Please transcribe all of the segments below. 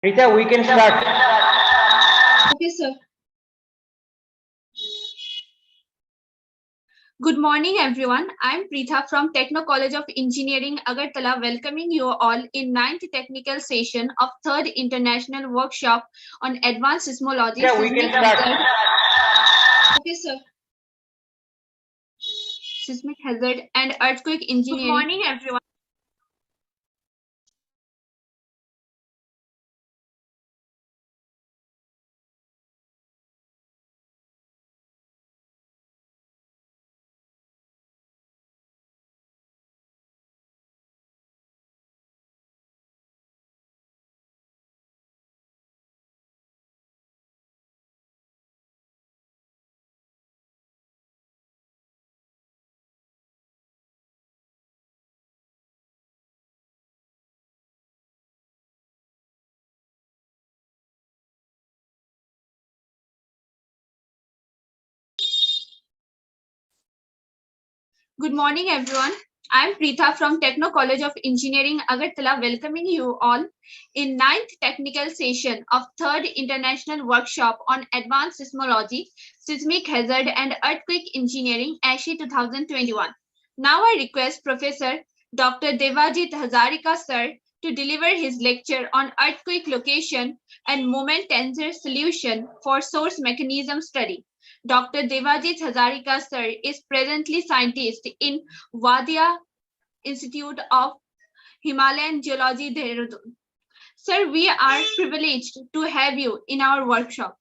Rita, we can start. Okay, sir. Good morning, everyone. I'm Preetha from Techno College of Engineering, Agartala, welcoming you all in 9th technical session of 3rd International Workshop on Advanced Seismology. Yeah, we can start. Okay, sir. Seismic hazard and earthquake engineering. Good morning, everyone. Good morning, everyone. I'm Preetha from Techno College of Engineering, Agartala, welcoming you all in 9th technical session of 3rd International Workshop on Advanced Seismology, Seismic Hazard and Earthquake Engineering, ASSHEE 2021. Now I request Professor Dr. Devajit Hazarika, sir, to deliver his lecture on earthquake location and moment tensor solution for source mechanism study. Dr. Devajit Hazarika, sir, is presently scientist in Wadia Institute of Himalayan Geology, Dehradun. Sir, we are privileged to have you in our workshop.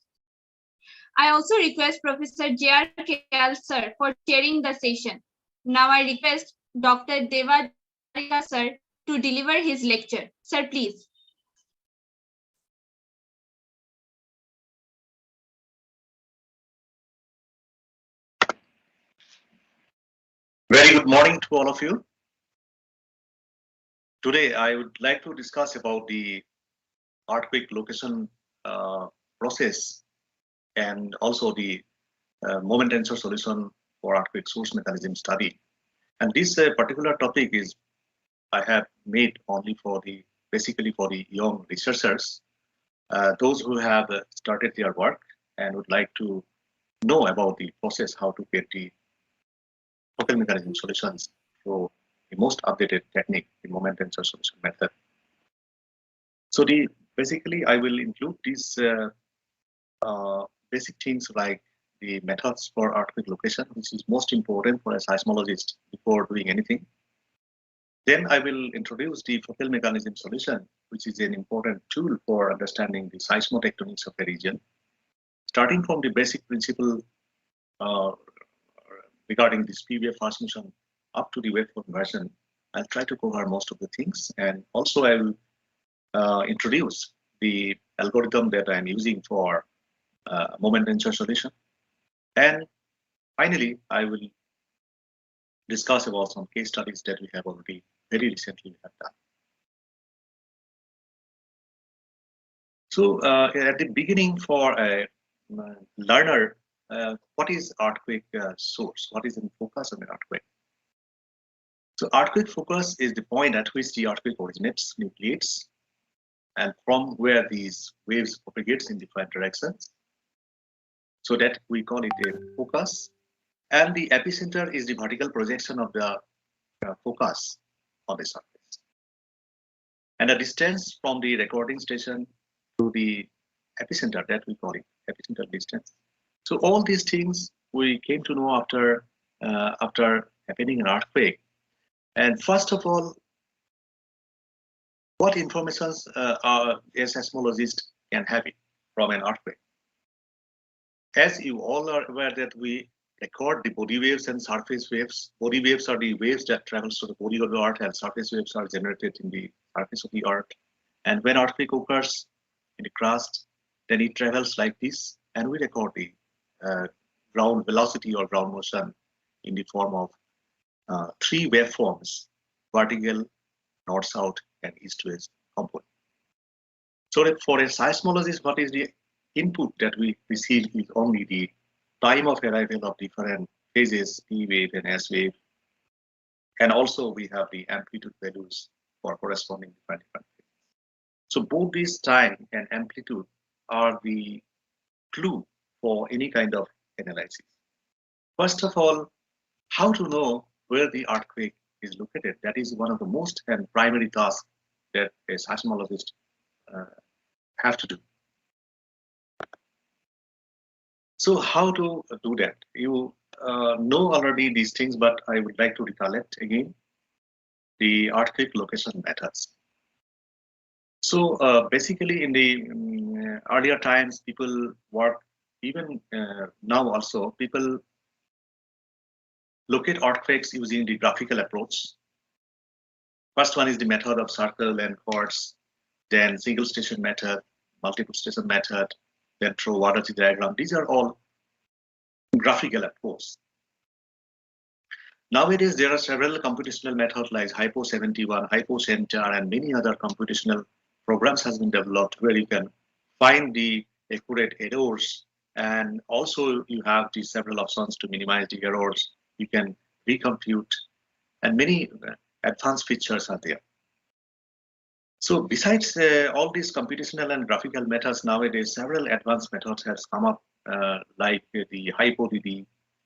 I also request Professor J.R. Kayal, sir, for chairing the session. Now I request Dr. Devajit Hazarika, sir, to deliver his lecture. Sir, please. Very good morning to all of you. Today, I would like to discuss about the earthquake location process and also the moment tensor solution for earthquake source mechanism study. And this particular topic is I have made only for basically for the young researchers, those who have started their work and would like to know about the process, how to get the focal mechanism solutions through the most updated technique, the moment tensor solution method. So basically I will include these basic things like the methods for earthquake location, which is most important for a seismologist before doing anything. Then I will introduce the focal mechanism solution, which is an important tool for understanding the seismotectonics of a region, starting from the basic principle regarding this P-wave transmission up to the waveform version. I'll try to cover most of the things, and also I will introduce the algorithm that I'm using for moment tensor solution. And finally, I will discuss about some case studies that we have already very recently have done. So at the beginning, for a learner, what is earthquake source? What is the focus of an earthquake? So earthquake focus is the point at which the earthquake originates, nucleates, and from where these waves propagates in different directions. So that we call it a focus. And the epicenter is the vertical projection of the focus on the surface. And the distance from the recording station to the epicenter, that we call it epicenter distance. So all these things we came to know after happening an earthquake. And first of all, what information a seismologist can have it from an earthquake? As you all are aware that we record the body waves and surface waves. Body waves are the waves that travels to the body of the earth, and surface waves are generated in the surface of the earth. And when earthquake occurs in the crust, then it travels like this, and we record the ground velocity or ground motion in the form of 3 waveforms: vertical, north-south, and east-west component. So that for a seismologist, what is the input that we receive is only the time of arrival of different phases, P wave and S wave. And also we have the amplitude values for corresponding different phases. So both this time and amplitude are the clue for any kind of analysis. First of all, how to know where the earthquake is located? That is one of the most and primary tasks that a seismologist have to do. So how to do that? You know already these things, but I would like to recollect again the earthquake location methods. So basically in the earlier times, people work, even now also, people locate earthquakes using the graphical approach. First one is the method of circle and chords, then single station method, multiple station method, then through Waterji diagram. These are all graphical approach. Nowadays, there are several computational methods like Hypo71, Hypocenter, and many other computational programs has been developed where you can find the accurate errors, and also you have the several options to minimize the errors. You can recompute, and many advanced features are there. So besides all these computational and graphical methods, nowadays several advanced methods have come up, like the HypoDB,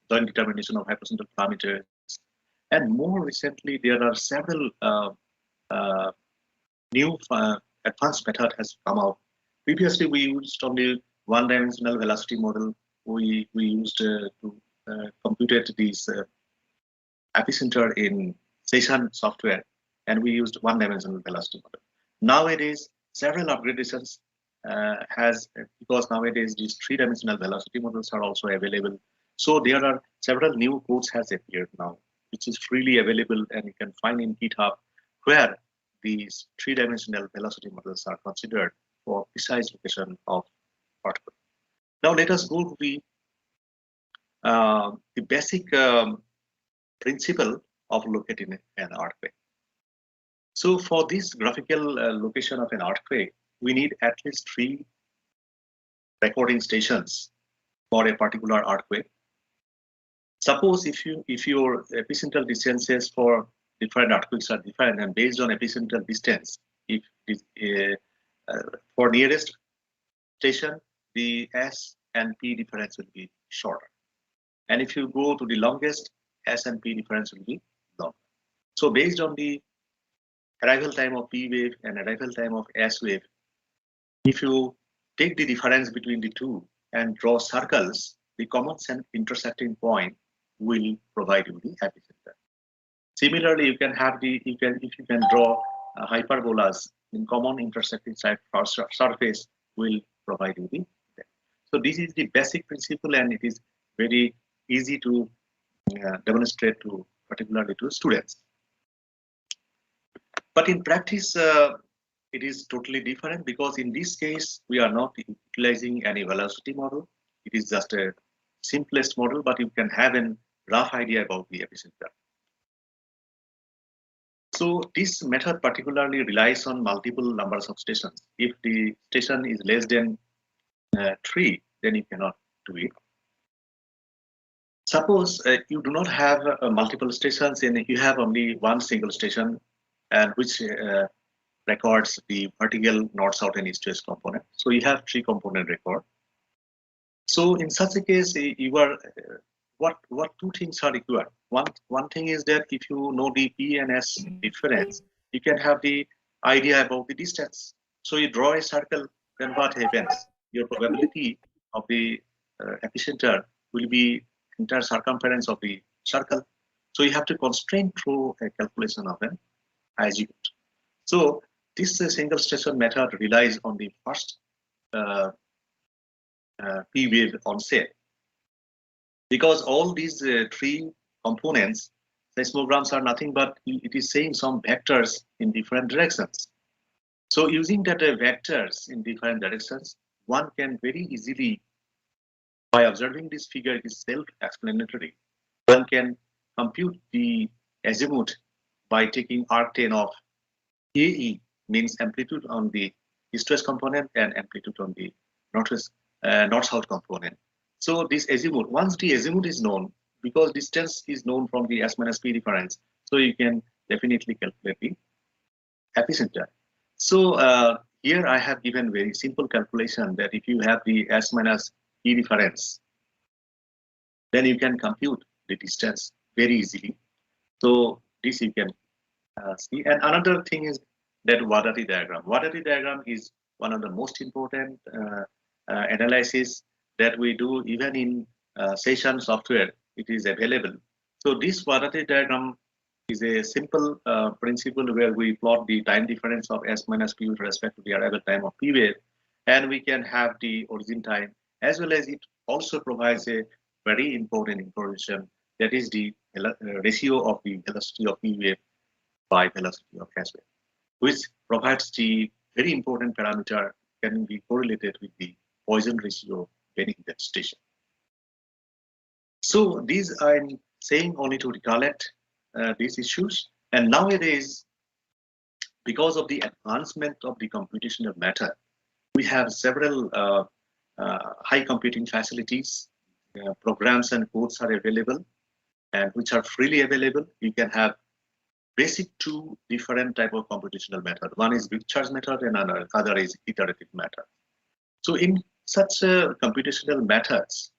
joint determination of hypocentral parameters, and more recently there are several new advanced method has come out. Previously, we used only one-dimensional velocity model. We used to compute these epicenter in session software, and we used one-dimensional velocity model. Nowadays, several upgradations because nowadays these three-dimensional velocity models are also available. So there are several new codes has appeared now, which is freely available, and you can find in GitHub, where these three-dimensional velocity models are considered for precise location of particle. Now let us go to the basic principle of locating an earthquake. So for this graphical location of an earthquake, we need at least 3 recording stations for a particular earthquake. Suppose if your epicentral distances for different earthquakes are different, and based on epicentral distance, if for nearest station, the S and P difference will be shorter. And if you go to the longest, S and P difference will be longer. So based on the arrival time of P wave and arrival time of S wave, if you take the difference between the two and draw circles, the common intersecting point will provide you the epicenter. Similarly, you can have if you can draw hyperbolas in common intersecting surface will provide you the depth. So this is the basic principle, and it is very easy to demonstrate to particularly to students. But in practice, it is totally different, because in this case we are not utilizing any velocity model. It is just a simplest model, but you can have a rough idea about the epicenter. So this method particularly relies on multiple numbers of stations. If the station is less than 3, then you cannot do it. Suppose you do not have multiple stations, and you have only one single station, and which records the vertical north, south, and east-west component. So you have 3 component record. So in such a case, you are what 2 things are required. One thing is that if you know the P and S difference, you can have the idea about the distance. So you draw a circle, then what happens? Your probability of the epicenter will be entire circumference of the circle. So you have to constrain through a calculation of an azimut. So this single station method relies on the first P wave onset, because all these 3 components, seismograms, are nothing but it is saying some vectors in different directions. So using that vectors in different directions, one can very easily, by observing this figure, it is self-explanatory. One can compute the azimut by taking arctan of AE, means amplitude on the east-west component and amplitude on the north-south component. So this azimut, once the azimut is known, because distance is known from the S minus P difference, so you can definitely calculate the epicenter. So here I have given very simple calculation that if you have the S minus E difference, then you can compute the distance very easily. So this you can see. And another thing is that Wadati diagram. Wadati diagram is one of the most important analysis that we do even in session software. It is available. So this Wadati diagram is a simple principle where we plot the time difference of S minus P with respect to the arrival time of P wave, and we can have the origin time, as well as it also provides a very important information, that is the ratio of the velocity of P wave by velocity of S wave, which provides the very important parameter can be correlated with the Poisson ratio beneath that station. So these I'm saying only to recollect these issues. And nowadays, because of the advancement of the computational method, we have several high computing facilities. Programs and codes are available, and which are freely available. You can have basic two different type of computational method. One is big charge method, and another is iterative method. So in such computational methods,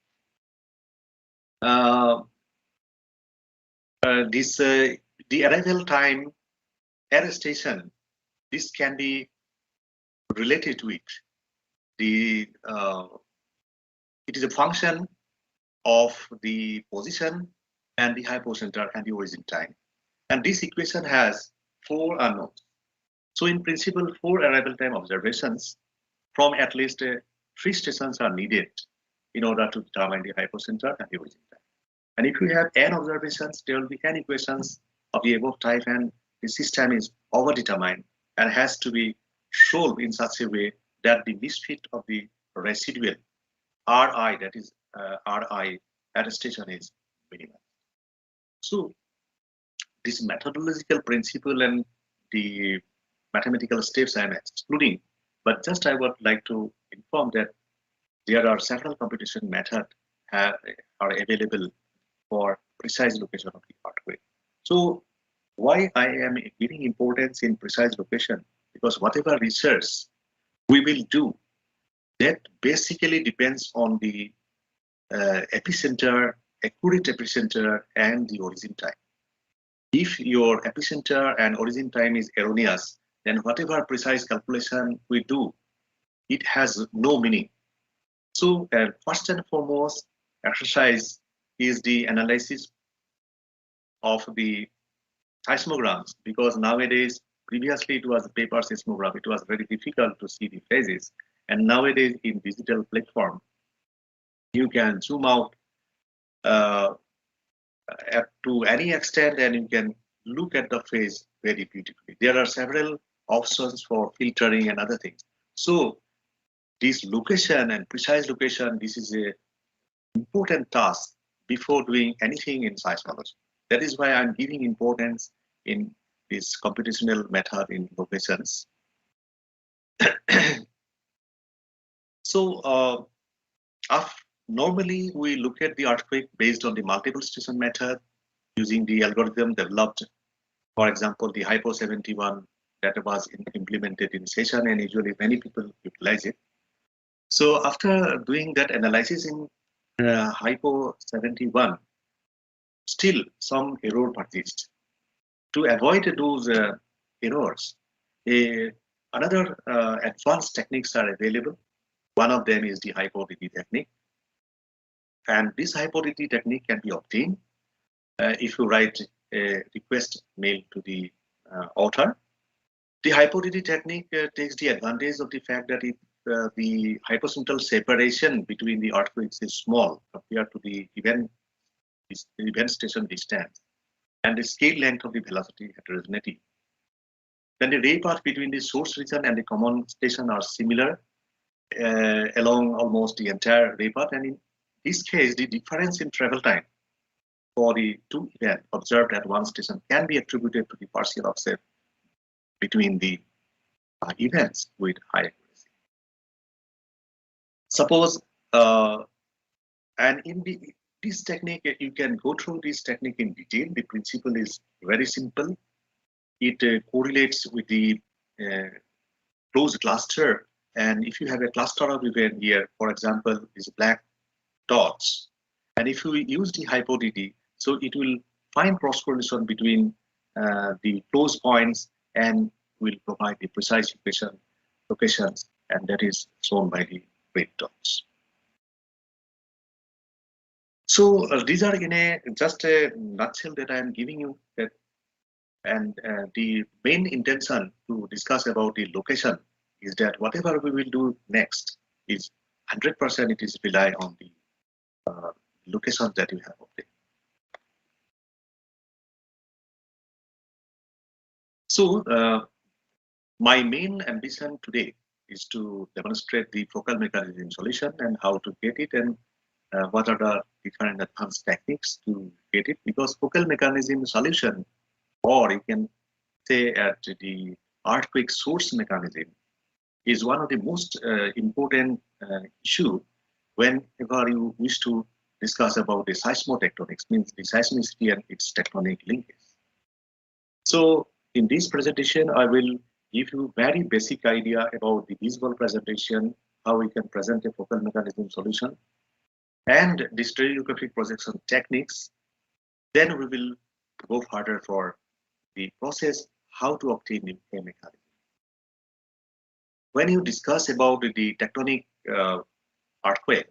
the arrival time at a station, this can be related with the it is a function of the position and the hypocenter and the origin time. And this equation has 4 unknowns. So in principle, 4 arrival time observations from at least 3 stations are needed in order to determine the hypocenter and the origin time. And if you have n observations, there will be n equations of the above type, and the system is overdetermined and has to be solved in such a way that the misfit of the residual Ri, that is Ri at a station, is minimal. So this methodological principle and the mathematical steps I am excluding, but just I would like to inform that there are several computation methods are available for precise location of the earthquake. So why I am giving importance in precise location? Because whatever research we will do, that basically depends on the epicenter, accurate epicenter, and the origin time. If your epicenter and origin time is erroneous, then whatever precise calculation we do, it has no meaning. So first and foremost exercise is the analysis of the seismograms, because nowadays, previously it was a paper seismogram, it was very difficult to see the phases, and nowadays in digital platform, you can zoom out to any extent and you can look at the phase very beautifully. There are several options for filtering and other things. So this location and precise location, this is a important task before doing anything in seismology. That is why I'm giving importance in this computational method in locations. So normally we look at the earthquake based on the multiple station method using the algorithm developed, for example, the Hypo 71 that was implemented in session, and usually many people utilize it. So after doing that analysis in Hypo 71, still some error persists. To avoid those errors, another advanced techniques are available. One of them is the hypo-DT technique. And this hypo-DT technique can be obtained if you write a request mail to the author. The hypo-DT technique takes the advantage of the fact that if the hypocentral separation between the earthquakes is small compared to the event station distance and the scale length of the velocity heterogeneity, then the ray path between the source region and the common station are similar along almost the entire ray path, and in this case, the difference in travel time for the 2 events observed at one station can be attributed to the partial offset between the events with high accuracy. Suppose, and in this technique, you can go through this technique in detail. The principle is very simple. It correlates with the closed cluster, and if you have a cluster of event here, for example, is black dots, and if you use the hypo-DD, so it will find cross correlation between the close points and will provide the precise locations, and that is shown by the red dots. So these are in a just a nutshell that I am giving you, that, and the main intention to discuss about the location is that whatever we will do next is 100% it is rely on the locations that you have obtained. So my main ambition today is to demonstrate the focal mechanism solution and how to get it, and what are the different advanced techniques to get it, because focal mechanism solution, or you can say at the earthquake source mechanism, is one of the most important issue whenever you wish to discuss about the seismotectonics, means the seismicity and its tectonic linkage. So in this presentation, I will give you very basic idea about the visual presentation, how we can present a focal mechanism solution, and the Dystrographic projection techniques. Then we will go further for the process, how to obtain a mechanism. When you discuss about the tectonic earthquake,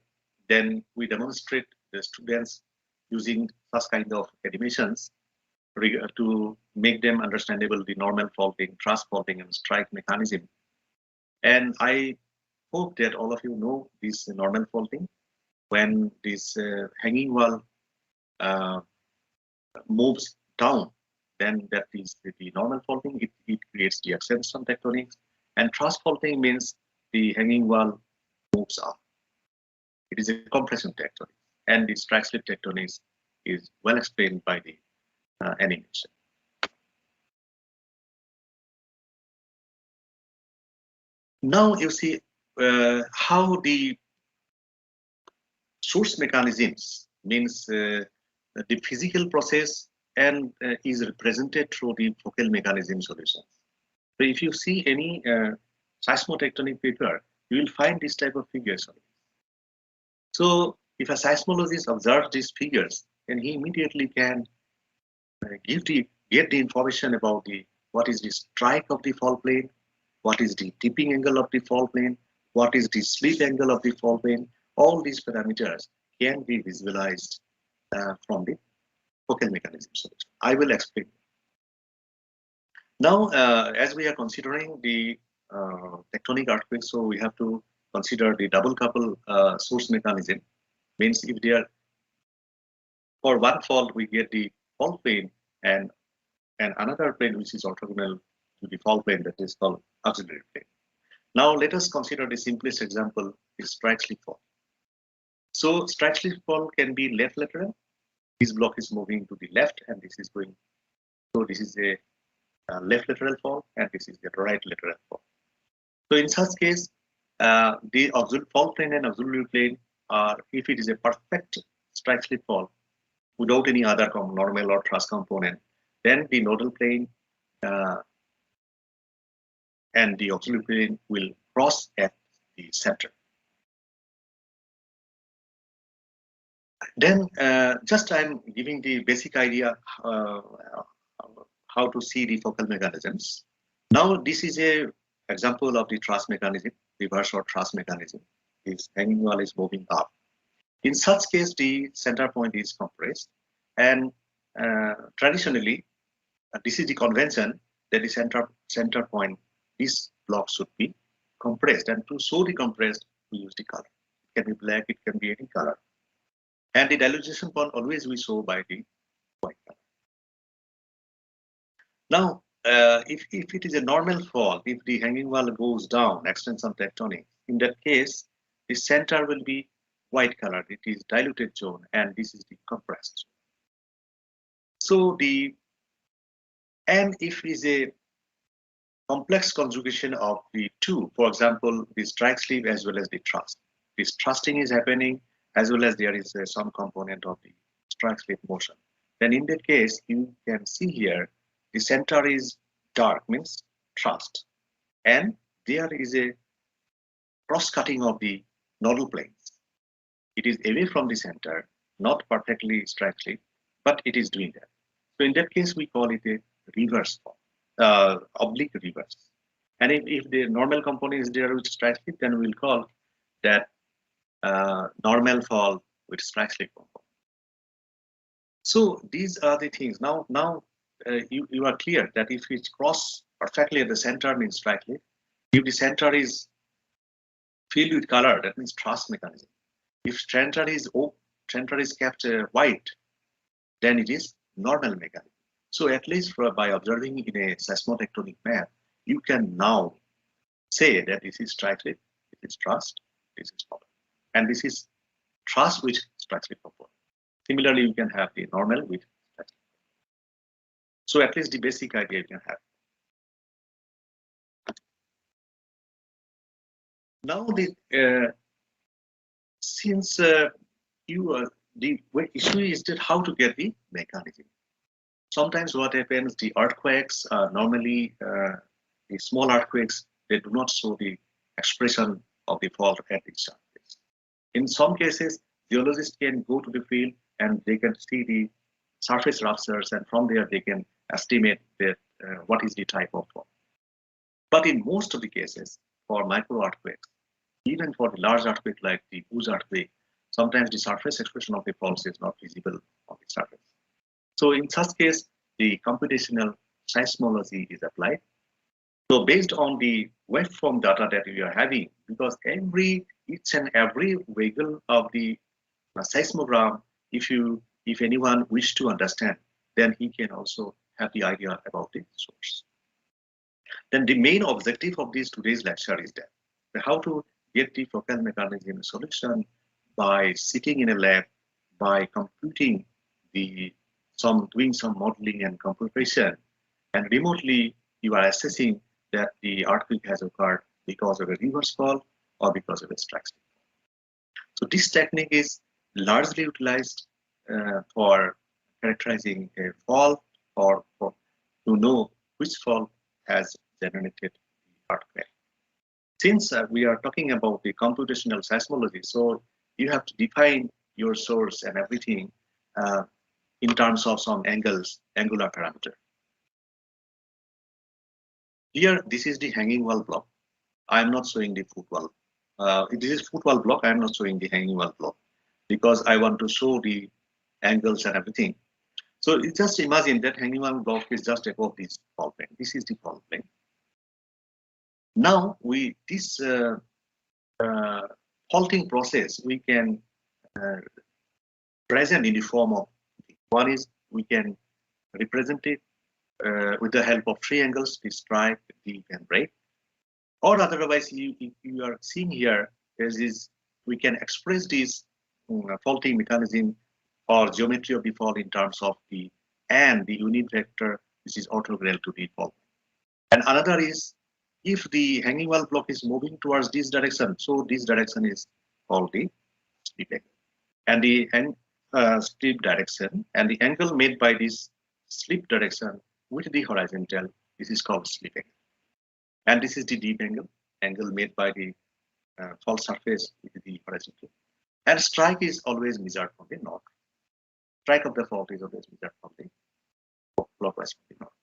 then we demonstrate the students using such kind of animations to make them understandable the normal faulting, truss faulting, and strike mechanism. And I hope that all of you know this normal faulting. When this hanging wall moves down, then that is the normal faulting. It creates the extension tectonics. And truss faulting means the hanging wall moves up. It is a compression tectonics. And the strike slip tectonics is well explained by the animation. Now you see how the source mechanisms, means the physical process, and is represented through the focal mechanism solutions. So if you see any seismotectonic paper, you will find this type of figures. So if a seismologist observes these figures, then he immediately can get the information about what is the strike of the fall plane, what is the tipping angle of the fall plane, what is the slip angle of the fall plane. All these parameters can be visualized from the focal mechanism solution. I will explain. Now, as we are considering the tectonic earthquake, so we have to consider the double couple source mechanism. Means if they are, for one fault we get the fault plane and another plane which is orthogonal to the fault plane, that is called auxiliary plane. Now let us consider the simplest example is strike slip fault. So strike slip fault can be left lateral. This block is moving to the left and this is going. So this is a left lateral fault and this is the right lateral fault. So in such case, the auxiliary fault plane and auxiliary plane are, if it is a perfect strike slip fault without any other normal or truss component, then the nodal plane and the auxiliary plane will cross at the center. Then just I'm giving the basic idea how to see the focal mechanisms. Now this is a example of the truss mechanism, reverse or truss mechanism. This hanging wall is moving up. In such case, the center point is compressed, and traditionally, this is the convention that the center point, this block should be compressed, and to show the compressed, we use the color. It can be black, it can be any color, and the dilatation point always we show by the white color. Now, if it is a normal fall, if the hanging wall goes down, extension tectonic, in that case, the center will be white color. It is diluted zone, and this is the compressed zone. So and if is a complex conjugation of the two, for example, the strike slip as well as the truss. This thrusting is happening as well as there is some component of the strike slip motion. Then in that case, you can see here the center is dark, means thrust, and there is a cross-cutting of the nodal planes. It is away from the center, not perfectly strictly, but it is doing that. So in that case, we call it a reverse fall, oblique reverse. And if the normal component is there with strike slip, then we'll call that normal fall with strike slip component. So these are the things. Now you are clear that if it's cross perfectly at the center means strike slip. If the center is filled with color, that means truss mechanism. If center is kept white, then it is normal mechanism. So at least by observing in a seismotectonic map, you can now say that this is strike slip, this is truss, this is normal, and this is truss with strike slip component. Similarly, you can have the normal with strike slip. So at least the basic idea you can have. Now since the issue is that how to get the mechanism. Sometimes what happens, the earthquakes normally the small earthquakes, they do not show the expression of the fault at the surface. In some cases, geologists can go to the field and they can see the surface ruptures, and from there they can estimate that what is the type of fault. But in most of the cases, for micro earthquakes, even for the large earthquake like the Bhuj earthquake, sometimes the surface expression of the faults is not visible on the surface. So in such case, the computational seismology is applied. So based on the waveform data that we are having, because each and every wiggle of the seismogram, if anyone wish to understand, then he can also have the idea about the source. Then the main objective of today's lecture is that how to get the focal mechanism solution by sitting in a lab, by computing doing some modeling and computation, and remotely you are assessing that the earthquake has occurred because of a reverse fall or because of a strike slip. So this technique is largely utilized for characterizing a fall or to know which fall has generated the earthquake. Since we are talking about the computational seismology, so you have to define your source and everything in terms of some angular parameter. Here, this is the hanging wall block. I am not showing the footwall. This is footwall block. I am not showing the hanging wall block because I want to show the angles and everything. So just imagine that hanging wall block is just above this fault plane. This is the fault plane. Now this faulting process we can present in the form of one is we can represent it with the help of three angles, the strike, dip, and break. Or otherwise, you are seeing here is we can express this faulting mechanism or geometry of the fault in terms of the unit vector, which is orthogonal to the fault. And another is if the hanging wall block is moving towards this direction, so this direction is called the slip angle. And the slip direction and the angle made by this slip direction with the horizontal, this is called slip angle. And this is the dip angle made by the fault surface with the horizontal. And strike is always measured from the north. Strike of the fault is always measured from the clockwise from the north.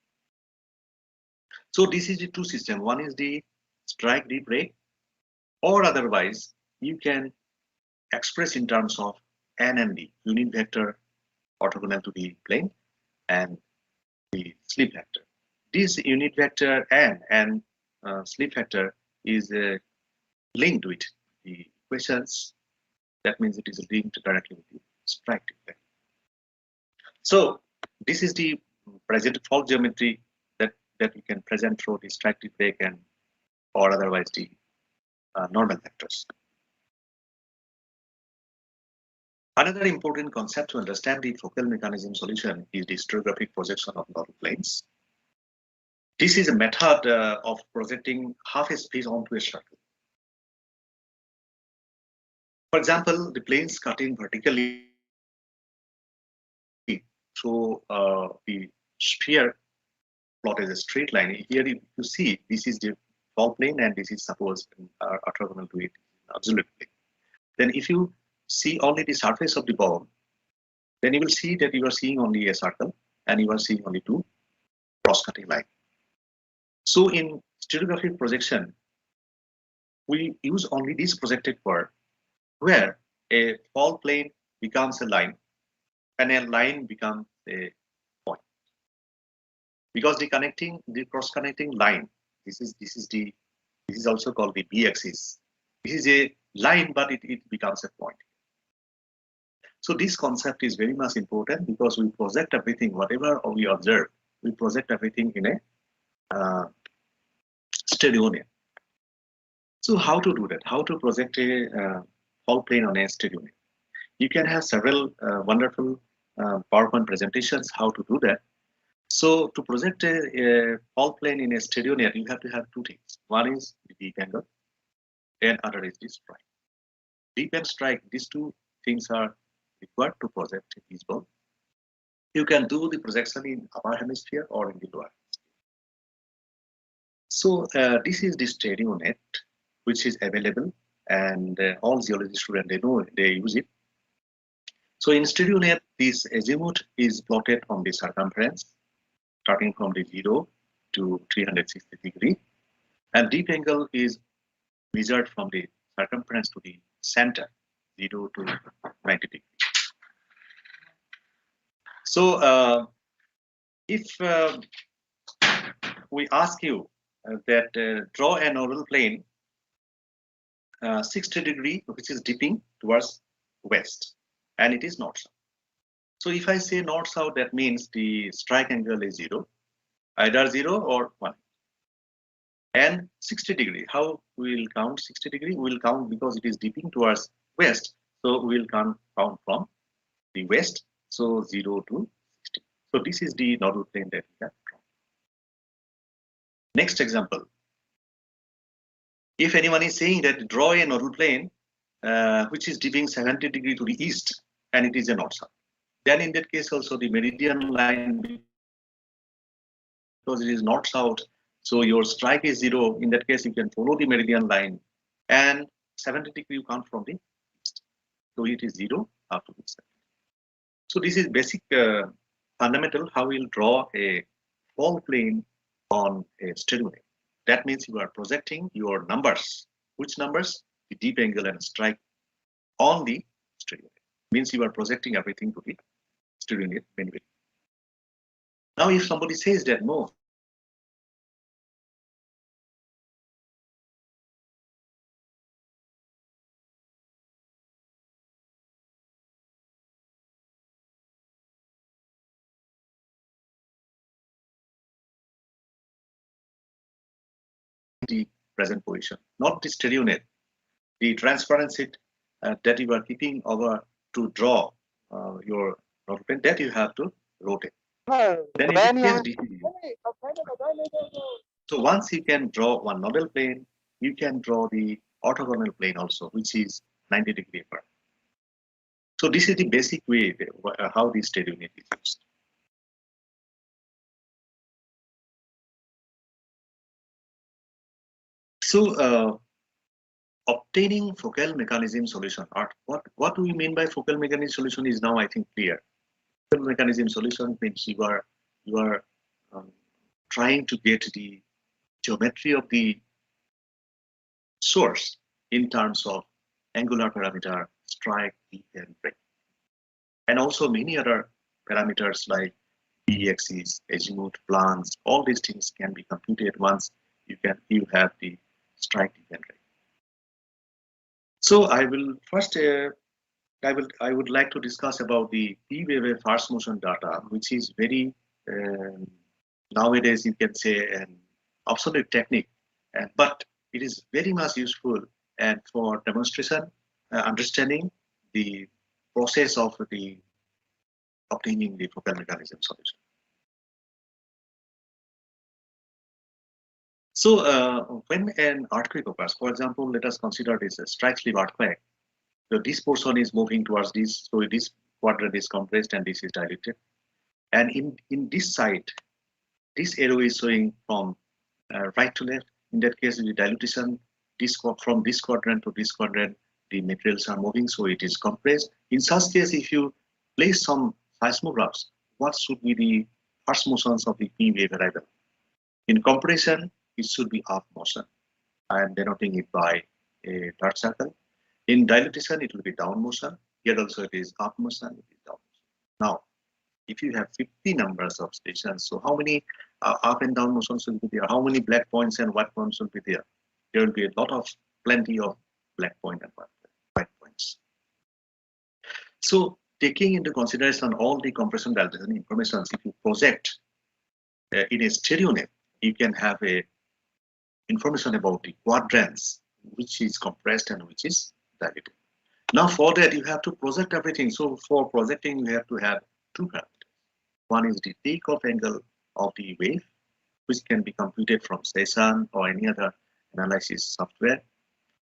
So this is the two systems. One is the strike, dip, break, or otherwise you can express in terms of N and D, unit vector orthogonal to the plane, and the slip vector. This unit vector N and slip vector is linked with the equations. That means it is linked directly with the strike dip. So this is the present fault geometry that we can present through the strike dip break and or otherwise the normal vectors. Another important concept to understand the focal mechanism solution is the Dystrographic projection of nodal planes. This is a method of projecting half a space onto a circle. For example, the planes cutting vertically through the sphere plot as a straight line. Here you see this is the fault plane, and this is suppose orthogonal to it, absolute plane. Then if you see only the surface of the ball, then you will see that you are seeing only a circle and you are seeing only two cross-cutting lines. So in stereographic projection, we use only this projected part where a fault plane becomes a line and a line becomes a point. Because the cross-connecting line, this is also called the b-axis. This is a line, but it becomes a point. So this concept is very much important because we project everything, whatever we observe, we project everything in a stereo net. So how to do that? How to project a fault plane on a stereo net? You can have several wonderful PowerPoint presentations how to do that. So to project a fault plane in a stereo net, you have to have two things. One is the deep angle, and other is the strike. Deep and strike, these two things are required to project this ball. You can do the projection in upper hemisphere or in the lower hemisphere. So this is the stereo net, which is available, and all geology students, they know, they use it. So in stereo net, this azimuth is plotted on the circumference, starting from the 0 to 360 degree, and deep angle is measured from the circumference to the center, 0 to 90 degree. So if we ask you that draw an oval plane 60 degree, which is dipping towards west, and it is north-south. So if I say north-south, that means the strike angle is 0, either 0 or 1. And 60 degree, how we will count 60 degree? We will count because it is dipping towards west. So we will count from the west, so 0 to 60. So this is the nodal plane that we have drawn. Next example. If anyone is saying that draw a nodal plane which is dipping 70 degree to the east, and it is a north-south, then in that case also the meridian line, because it is north-south, so your strike is 0. In that case, you can follow the meridian line, and 70 degree you count from the east. So it is 0 up to the 70. So this is basic fundamental how we'll draw a fault plane on a stereo net. That means you are projecting your numbers. Which numbers? The deep angle and strike on the stereo net. Means you are projecting everything to the stereo net manually. Now, if somebody says that no, the present position, not the stereo net, the transparency that you are keeping over to draw your nodal plane, that you have to rotate. Then in this case, so once you can draw one nodal plane, you can draw the orthogonal plane also, which is 90 degree apart. So this is the basic way how the stereo net is used. So obtaining focal mechanism solution, or what do we mean by focal mechanism solution is now I think clear. Focal mechanism solution means you are trying to get the geometry of the source in terms of angular parameter, strike, dip, and break, and also many other parameters like b-axis, azimuth, plans. All these things can be computed once you have the strike, dip, and break. So I will first I would like to discuss about the P-wave fast motion data, which is very nowadays you can say an obsolete technique, but it is very much useful and for demonstration, understanding the process of the obtaining the focal mechanism solution. So when an earthquake occurs, for example, let us consider this strike slip earthquake. So this portion is moving towards this, so this quadrant is compressed and this is dilated. And in this side, this arrow is showing from right to left, In that case, the dilution from this quadrant to this quadrant, the materials are moving, so it is compressed. In such case, if you place some seismographs, what should be the first motions of the P wave arrival? In compression, it should be up motion. I am denoting it by a dark circle. In dilution, it will be down motion. Here also it is up motion, it is down motion. Now, if you have 50 numbers of stations, so how many up and down motions will be there? How many black points and white points will be there? There will be a lot of plenty of black point and white points. So taking into consideration all the compression dilution information, if you project in a stereo net, you can have a information about the quadrants, which is compressed and which is diluted. Now for that, you have to project everything. So for projecting, you have to have two parameters. One is the takeoff angle of the wave, which can be computed from SESAN or any other analysis software.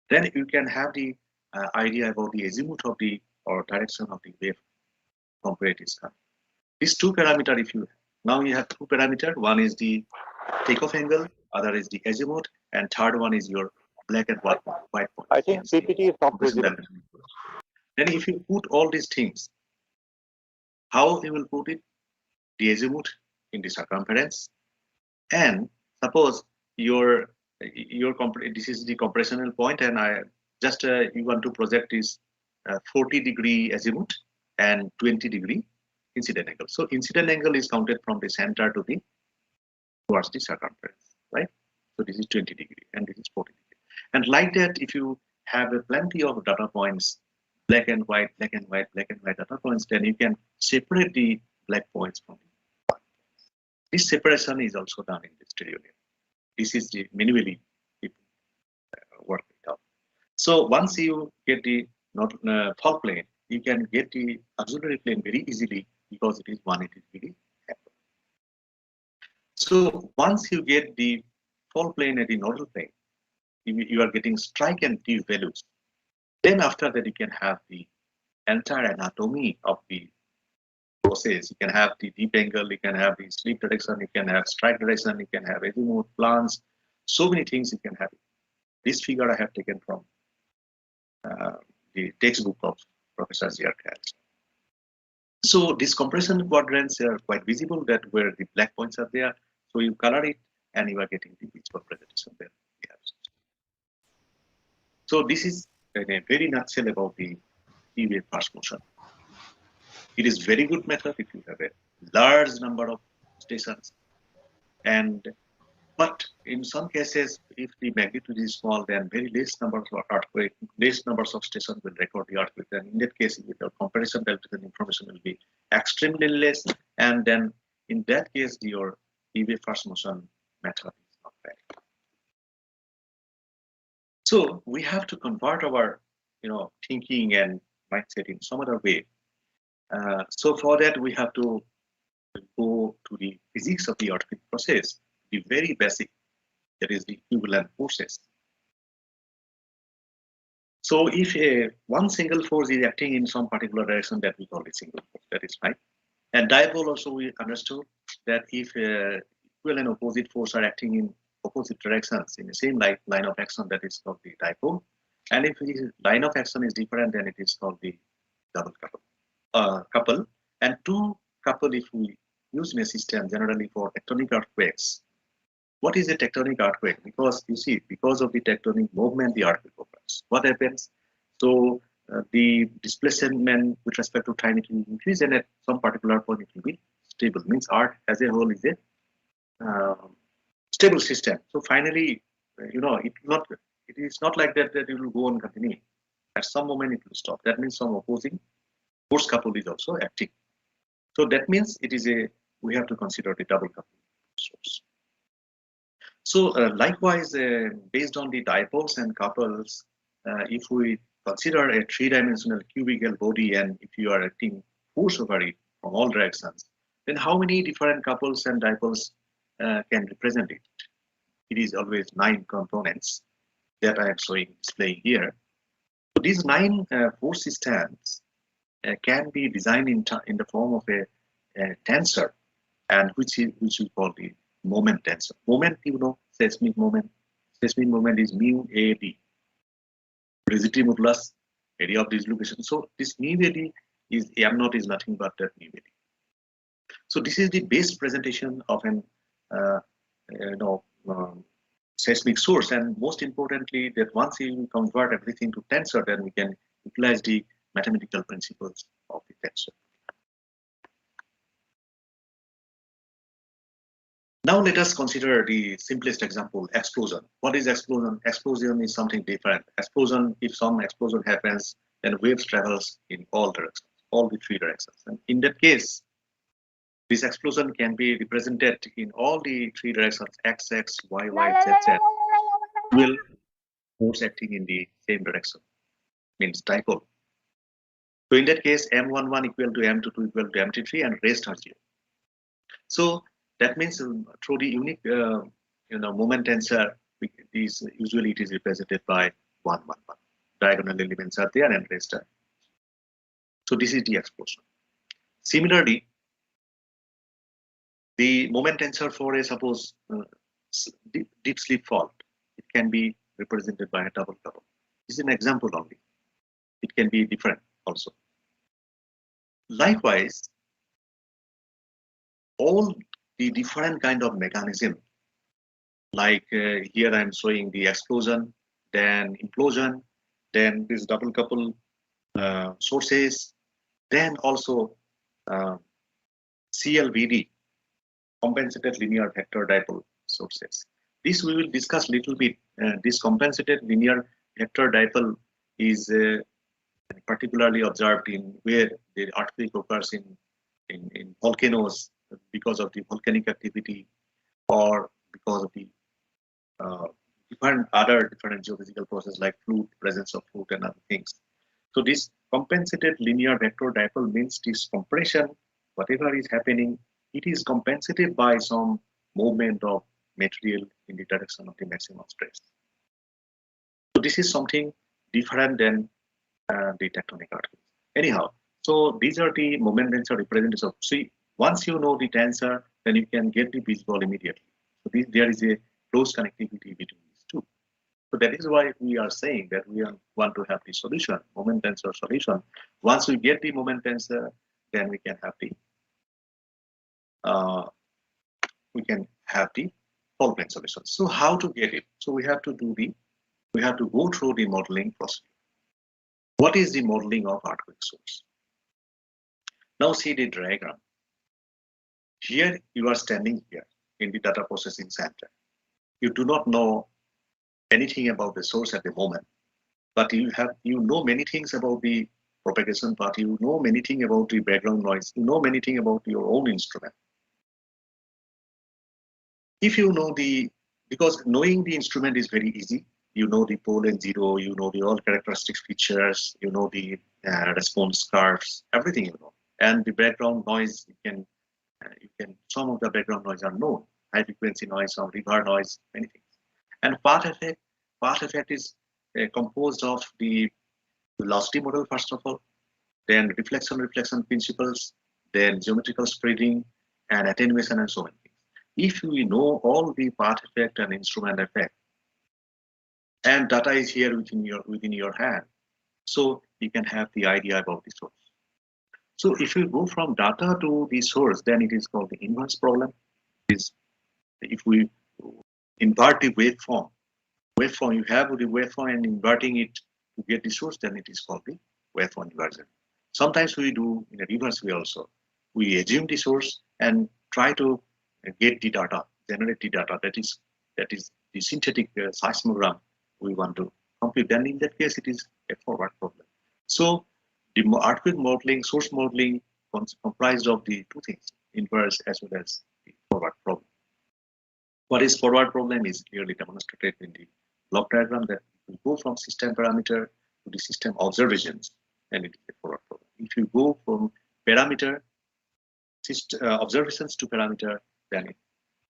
Then you can have the idea about the azimuth of the or direction of the wave from where it is coming. These two parameters, if you now you have two parameters, one is the takeoff angle, other is the azimuth, and third one is your black and white point. I think PPT is not visible. Then if you put all these things, how you will put it? The azimuth in the circumference, and suppose this is the compressional point, and I just you want to project this 40-degree azimuth and 20-degree incident angle. So incident angle is counted from the center to the towards the circumference, right? So this is 20 degree and this is 40 degree. And like that, if you have plenty of data points, black and white, black and white, black and white data points, then you can separate the black points from the white points. This separation is also done in the stereo net. This is the manually work it out. So once you get the fall plane, you can get the auxiliary plane very easily because it is 180 degree angle. So once you get the fall plane at the nodal plane, you are getting strike and T values. Then after that, you can have the entire anatomy of the process. You can have the deep angle, you can have the sleep direction, you can have strike direction, you can have azimuth, plans, so many things you can have. This figure I have taken from the textbook of Professor Ziarkal. So these compression quadrants are quite visible, that where the black points are there. So you color it and you are getting the visual presentation there. So this is in a very nutshell about the P-wave fast motion. It is very good method if you have a large number of stations, but in some cases, if the magnitude is small, then very less numbers of earthquake, less numbers of stations will record the earthquake. And in that case, the comparison dilution information will be extremely less. And then in that case, your P-wave fast motion method is not valid. So we have to convert our, thinking and mindset in some other way. So for that, we have to go to the physics of the earthquake process. The very basic, that is the equivalent forces. So if one single force is acting in some particular direction, that we call it single force, that is fine. And dipole also we understood that if equal and opposite force are acting in opposite directions in the same line of action, that is called the dipole. And if the line of action is different, then it is called the double couple. And two couple, if we use in a system generally for tectonic earthquakes. What is a tectonic earthquake? Because you see, because of the tectonic movement, the earthquake occurs. What happens? So the displacement with respect to time it will increase, and at some particular point it will be stable. Means Earth as a whole is a stable system. So finally, it is not like that it will go on continuing. At some moment it will stop. That means some opposing force couple is also acting. So that means we have to consider the double coupling source. So likewise, based on the dipoles and couples, if we consider a three-dimensional cubical body, and if you are acting force over it from all directions, then how many different couples and dipoles can represent it? It is always 9 components that I am displaying here. So these 9 force systems can be designed in the form of a tensor, and which we call the moment tensor. Moment, seismic moment. seismic moment is mu AD, rigidity modulus, area of dislocation. So this mu AD is m naught is nothing but that mu AD. So this is the base presentation of an seismic source, and most importantly, that once you convert everything to tensor, then we can utilize the mathematical principles of the tensor. Now let us consider the simplest example, explosion. What is explosion? Explosion is something different. Explosion, if some explosion happens, then waves travels in all directions, all the three directions. And in that case, this explosion can be represented in all the three directions, x, x, y, y, z, z, will force acting in the same direction, means dipole. So in that case, m11 equal to m22 equal to m23 and rest are 0. So that means through the unique moment tensor, usually it is represented by 1, 1, 1. Diagonal elements are there and rest are. So this is the explosion. Similarly, the moment tensor for a suppose deep sleep fault, it can be represented by a double couple. This is an example only. It can be different also. Likewise, all the different kind of mechanism, like here I am showing the explosion, then implosion, then this double couple sources, then also CLVD, compensated linear vector dipole sources. This we will discuss little bit. This compensated linear vector dipole is particularly observed in where the earthquake occurs in volcanoes because of the volcanic activity or because of the different geophysical processes like fluid, presence of fluid and other things. So this compensated linear vector dipole means this compression, whatever is happening, it is compensated by some movement of material in the direction of the maximum stress. So this is something different than the tectonic earthquakes. Anyhow, so these are the moment tensor representatives of. See, once you know the tensor, then you can get the visible immediately. So there is a close connectivity between these two. So that is why we are saying that we want to have the solution, moment tensor solution. Once we get the moment tensor, then we can have the fault plane solution. So how to get it? So we have to go through the modeling procedure. What is the modeling of earthquake source? Now see the diagram. Here you are standing here in the data processing center. You do not know anything about the source at the moment, but you know many things about the propagation part. You know many things about the background noise. You know many things about your own instrument. If you know because knowing the instrument is very easy. You know the pole and zero. You know the all characteristic features. You know the response curves. Everything you know, and the background noise some of the background noise are known. High frequency noise, some river noise, many things. And path effect is composed of the velocity model first of all, then reflection principles, then geometrical spreading and attenuation and so many things. If we know all the path effect and instrument effect, and data is here within your hand, so you can have the idea about the source. So if you go from data to the source, then it is called the inverse problem. If we invert the waveform, you have the waveform and inverting it to get the source, then it is called the waveform inversion. Sometimes we do in a reverse way also. We assume the source and try to get the data, generate the data. That is the synthetic seismogram we want to complete. Then in that case, it is a forward problem. So the earthquake modeling, source modeling comprised of the two things, inverse as well as the forward problem. What is forward problem is clearly demonstrated in the block diagram that we go from system parameter to the system observations, and it is a forward problem. If you go from parameter observations to parameter, then it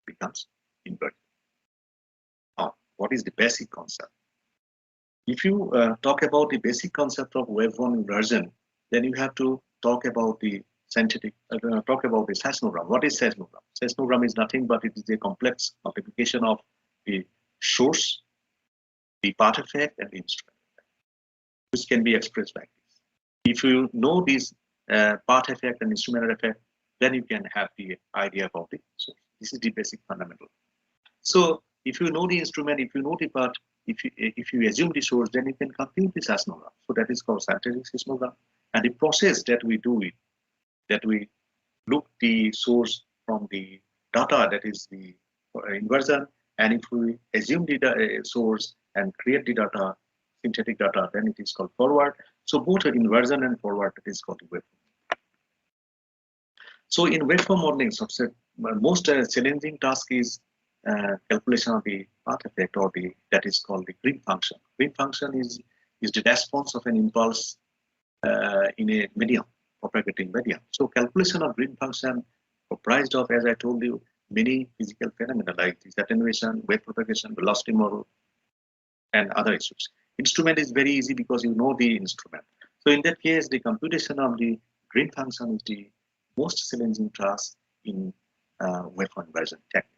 becomes inverted. Now, what is the basic concept? If you talk about the basic concept of waveform inversion, then you have to talk about the seismogram. What is seismogram? Seismogram is nothing but it is a complex multiplication of the source the path effect and the instrument effect, which can be expressed like this. If you know this path effect and instrumental effect, then you can have the idea about the source. This is the basic fundamental. So if you know the instrument, if you know the path, if you assume the source, then you can compute the seismogram. So that is called synthetic seismogram. And the process that we do it, that we look the source from the data, that is the inversion, and if we assume the source and create the data, synthetic data, then it is called forward. So both inversion and forward, that is called waveform. So in waveform modeling, most challenging task is calculation of the path effect, or that is called the green function. Green function is the response of an impulse in a medium, propagating medium. So calculation of green function comprised of, as I told you, many physical phenomena like this attenuation, wave propagation, velocity model, and other issues. Instrument is very easy because you know the instrument. So in that case, the computation of the green function is the most challenging task in waveform inversion technique.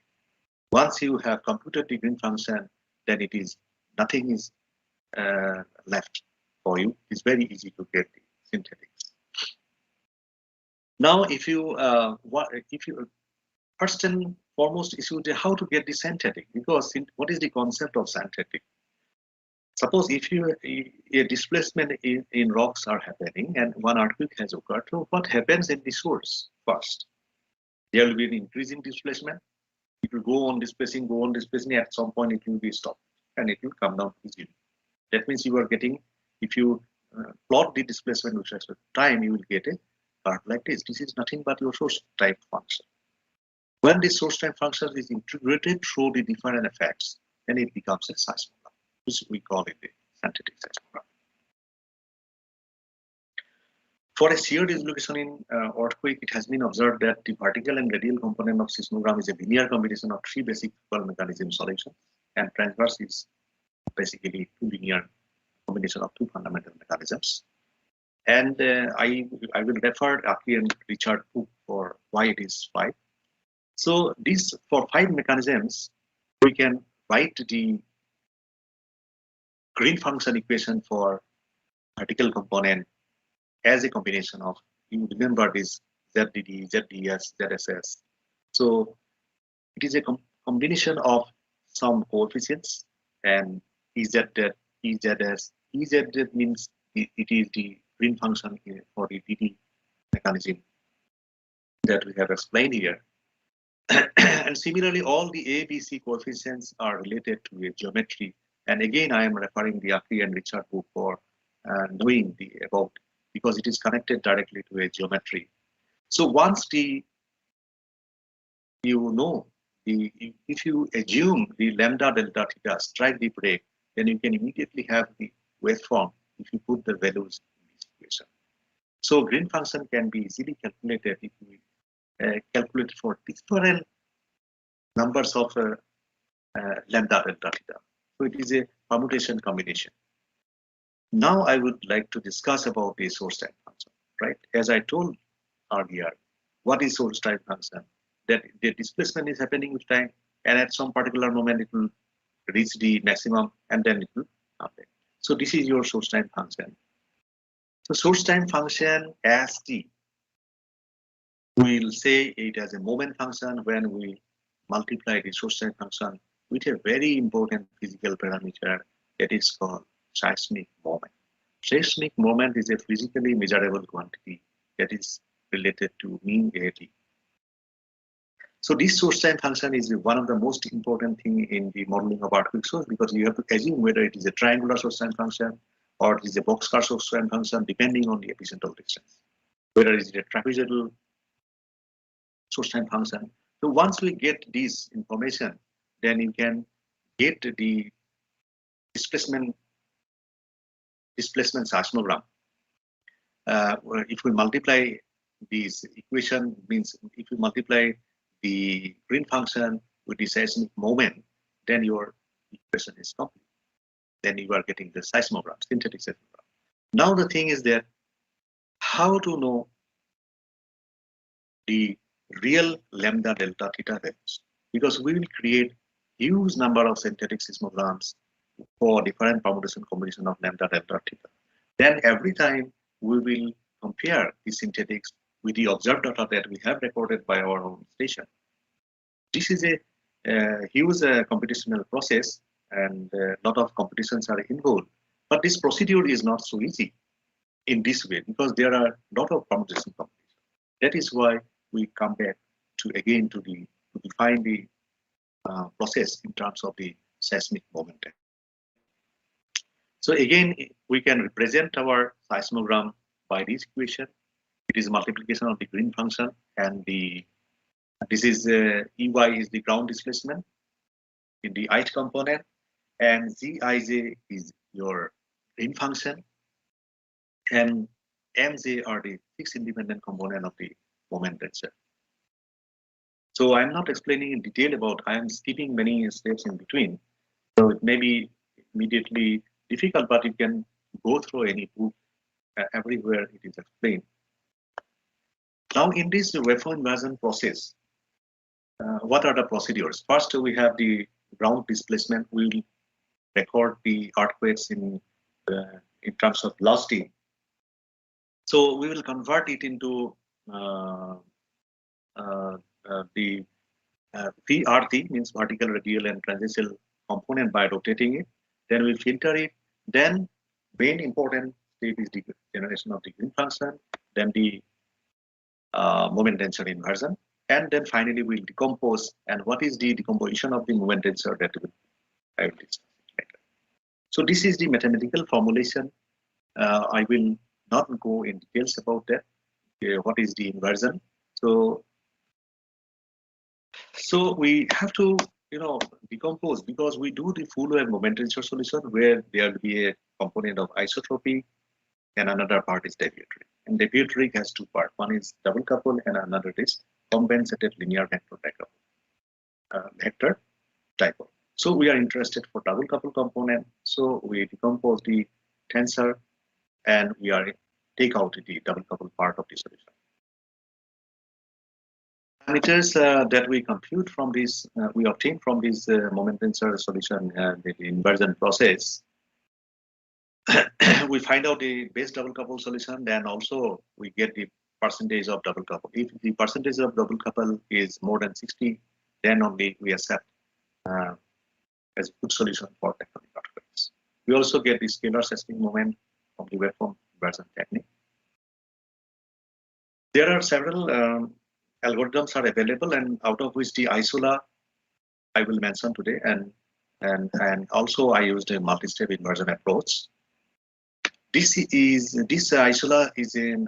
Once you have computed the green function, then it is nothing is left for you. It's very easy to get the synthetics. Now, if you first and foremost issue is how to get the synthetic, because what is the concept of synthetic? Suppose if a displacement in rocks are happening and one earthquake has occurred, so what happens in the source first? There will be an increasing displacement. It will go on displacing, at some point it will be stopped and it will come down easily. That means you are getting, if you plot the displacement with respect to time, you will get a curve like this. This is nothing but your source type function. When this source type function is integrated through the different effects, then it becomes a seismogram, which we call it the synthetic seismogram. For a shear dislocation in earthquake, it has been observed that the vertical and radial component of seismogram is a linear combination of three basic mechanism solutions, and transverse is basically two linear combination of two fundamental mechanisms. And I will refer Aki and Richard book for why it is 5. So these for 5 mechanisms, we can write the green function equation for vertical component as a combination of, you remember this ZDD, ZDS, ZSS. So it is a combination of some coefficients and EZZ, EZS. EZZ means it is the green function here for the DD mechanism that we have explained here. And similarly, all the A, B, C coefficients are related to a geometry. And again, I am referring the Aki and Richard book for knowing the about, because it is connected directly to a geometry. So once if you assume the lambda delta theta strike the break, then you can immediately have the waveform if you put the values in this equation. So green function can be easily calculated if we calculate for different numbers of lambda delta theta. So it is a permutation combination. Now I would like to discuss about the source type function, right? As I told earlier, what is source type function? That the displacement is happening with time, and at some particular moment it will reach the maximum, and then it will happen. So this is your source time function. So source time function as T, we'll say it as a moment function when we multiply the source time function with a very important physical parameter that is called seismic moment. Seismic moment is a physically measurable quantity that is related to mean AT. So this source time function is one of the most important thing in the modeling of earthquake source, because you have to assume whether it is a triangular source time function or it is a boxcar source time function depending on the epicentral distance. Whether it is a trapezoidal source time function. So once we get this information, then you can get the displacement seismogram. If we multiply this equation, means if you multiply the green function with the seismic moment, then your equation is complete. Then you are getting the seismogram, synthetic seismogram. Now the thing is that how to know the real lambda delta theta values, because we will create huge number of synthetic seismograms for different permutation combination of lambda, delta, theta. Then every time we will compare the synthetics with the observed data that we have recorded by our own station. This is a huge computational process, and a lot of computations are involved. But this procedure is not so easy in this way because there are a lot of permutation computations. That is why we come back to define the process in terms of the seismic moment. So again, we can represent our seismogram by this equation. It is multiplication of the green function, and this is EY is the ground displacement in the ith component, and Zij is your green function, and Mj are the fixed independent component of the moment tensor. So I'm not explaining in detail about, I am skipping many steps in between. So it may be immediately difficult, but you can go through any book, everywhere it is explained. Now in this waveform inversion process, what are the procedures? First, we have the ground displacement. We will record the earthquakes in terms of velocity. So we will convert it into the VRT, means vertical, radial, and tangential component by rotating it. Then we filter it. Then main important step is the generation of the green function. Then the moment tensor inversion, and then finally we'll decompose. And what is the decomposition of the moment tensor that I will discuss later. So this is the mathematical formulation. I will not go in details about that. What is the inversion? So we have to decompose, because we do the full wave moment tensor solution where there will be a component of isotropic and another part is deviatoric. And deviatoric has two parts. One is double couple and another is compensated linear vector dipole. So we are interested for double couple component. So we decompose the tensor and we take out the double couple part of the solution. Parameters that we compute from this, we obtain from this moment tensor solution, the inversion process. We find out the base double couple solution, then also we get the percentage of double couple. If the percentage of double couple is more than 60, then only we accept as a good solution for tectonic earthquakes. We also get the scalar seismic moment from the waveform inversion technique. There are several algorithms are available, and out of which the isola I will mention today, and also I used a multi-step inversion approach. This isola is in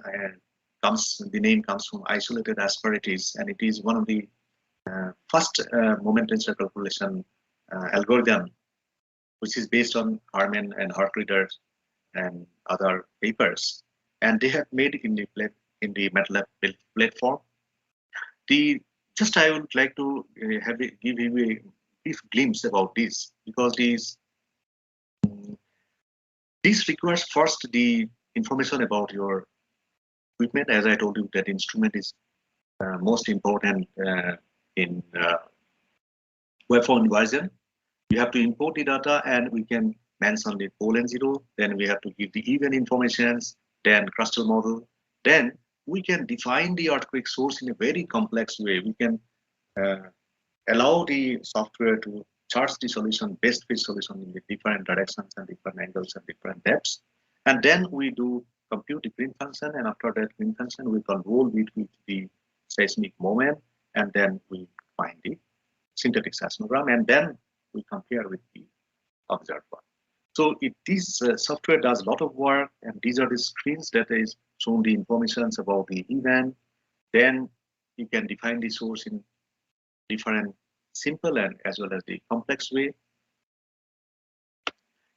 the name comes from isolated asperities, and it is one of the first moment tensor calculation algorithm, which is based on Harman and Hartrider and other papers, and they have made in the MATLAB platform. I would like to give you a brief glimpse about this, because this requires first the information about your equipment. As I told you, that instrument is most important in waveform inversion. You have to import the data, and we can mention the pole and zero. Then we have to give the event informations, then crustal model. Then we can define the earthquake source in a very complex way. We can allow the software to charge the solution, best fit solution in the different directions and different angles and different depths. And then we do compute the green function, and after that green function, we control it with the seismic moment, and then we find the synthetic seismogram, and then we compare with the observed one. So this software does a lot of work, and these are the screens that is shown the information about the event. Then you can define the source in different simple and as well as the complex way.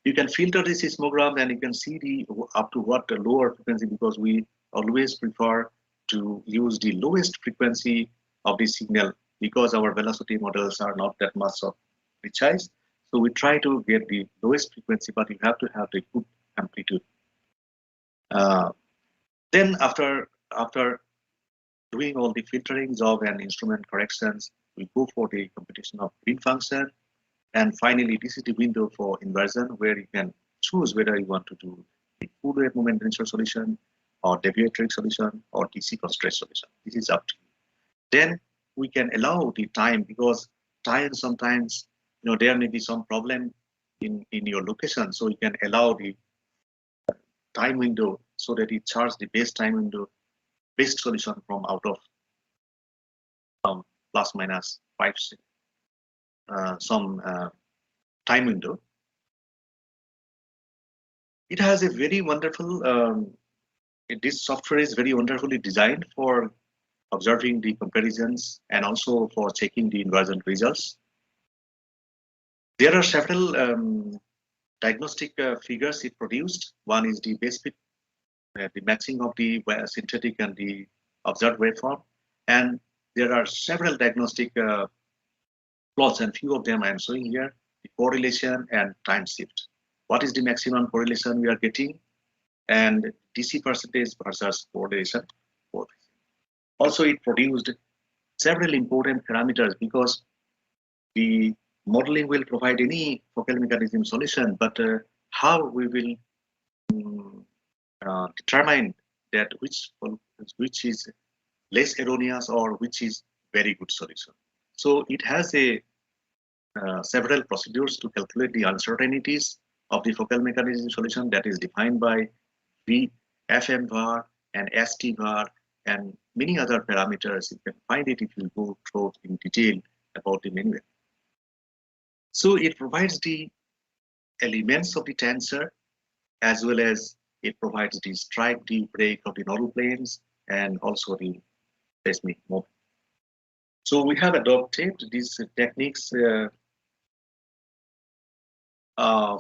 You can filter the seismogram, and you can see the up to what the lower frequency, because we always prefer to use the lowest frequency of the signal, because our velocity models are not that much of precise. So we try to get the lowest frequency, but you have to have the good amplitude. Then after doing all the filtering job and instrument corrections, we go for the computation of green function. And finally, this is the window for inversion, where you can choose whether you want to do the full wave moment tensor solution or deviatoric solution or DC constraint solution. This is up to you. Then we can allow the time, because time sometimes, there may be some problem in your location. So you can allow the time window so that it charts the best time window, best solution from out of plus minus 5 some time window. It has a very wonderful, this software is very wonderfully designed for observing the comparisons and also for checking the inversion results. There are several diagnostic figures it produced. One is the base fit, the matching of the synthetic and the observed waveform. And there are several diagnostic plots, and few of them I am showing here, the correlation and time shift. What is the maximum correlation we are getting? And DC percentage versus correlation. Also, it produced several important parameters, because the modeling will provide any focal mechanism solution, but how we will determine that which is less erroneous or which is very good solution. So it has a several procedures to calculate the uncertainties of the focal mechanism solution that is defined by V, FM var and ST var and many other parameters. You can find it if you go through in detail about the manual. So it provides the elements of the tensor, as well as it provides the strike, the break of the nodal planes, and also the seismic moment. So we have adopted these techniques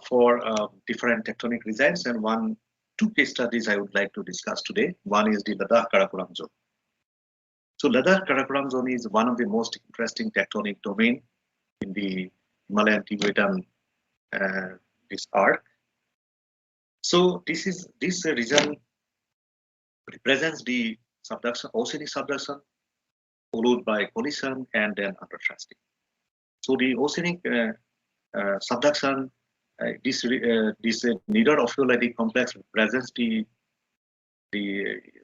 for different tectonic regions, and two case studies I would like to discuss today. One is the Ladakh-Karakoram zone. So Ladakh-Karakoram zone is one of the most interesting tectonic domain in the Himalayan Tibetan this arc. So this region represents the subduction, oceanic subduction, followed by collision and then underthrusting. So the oceanic subduction, this neither ophiolite complex represents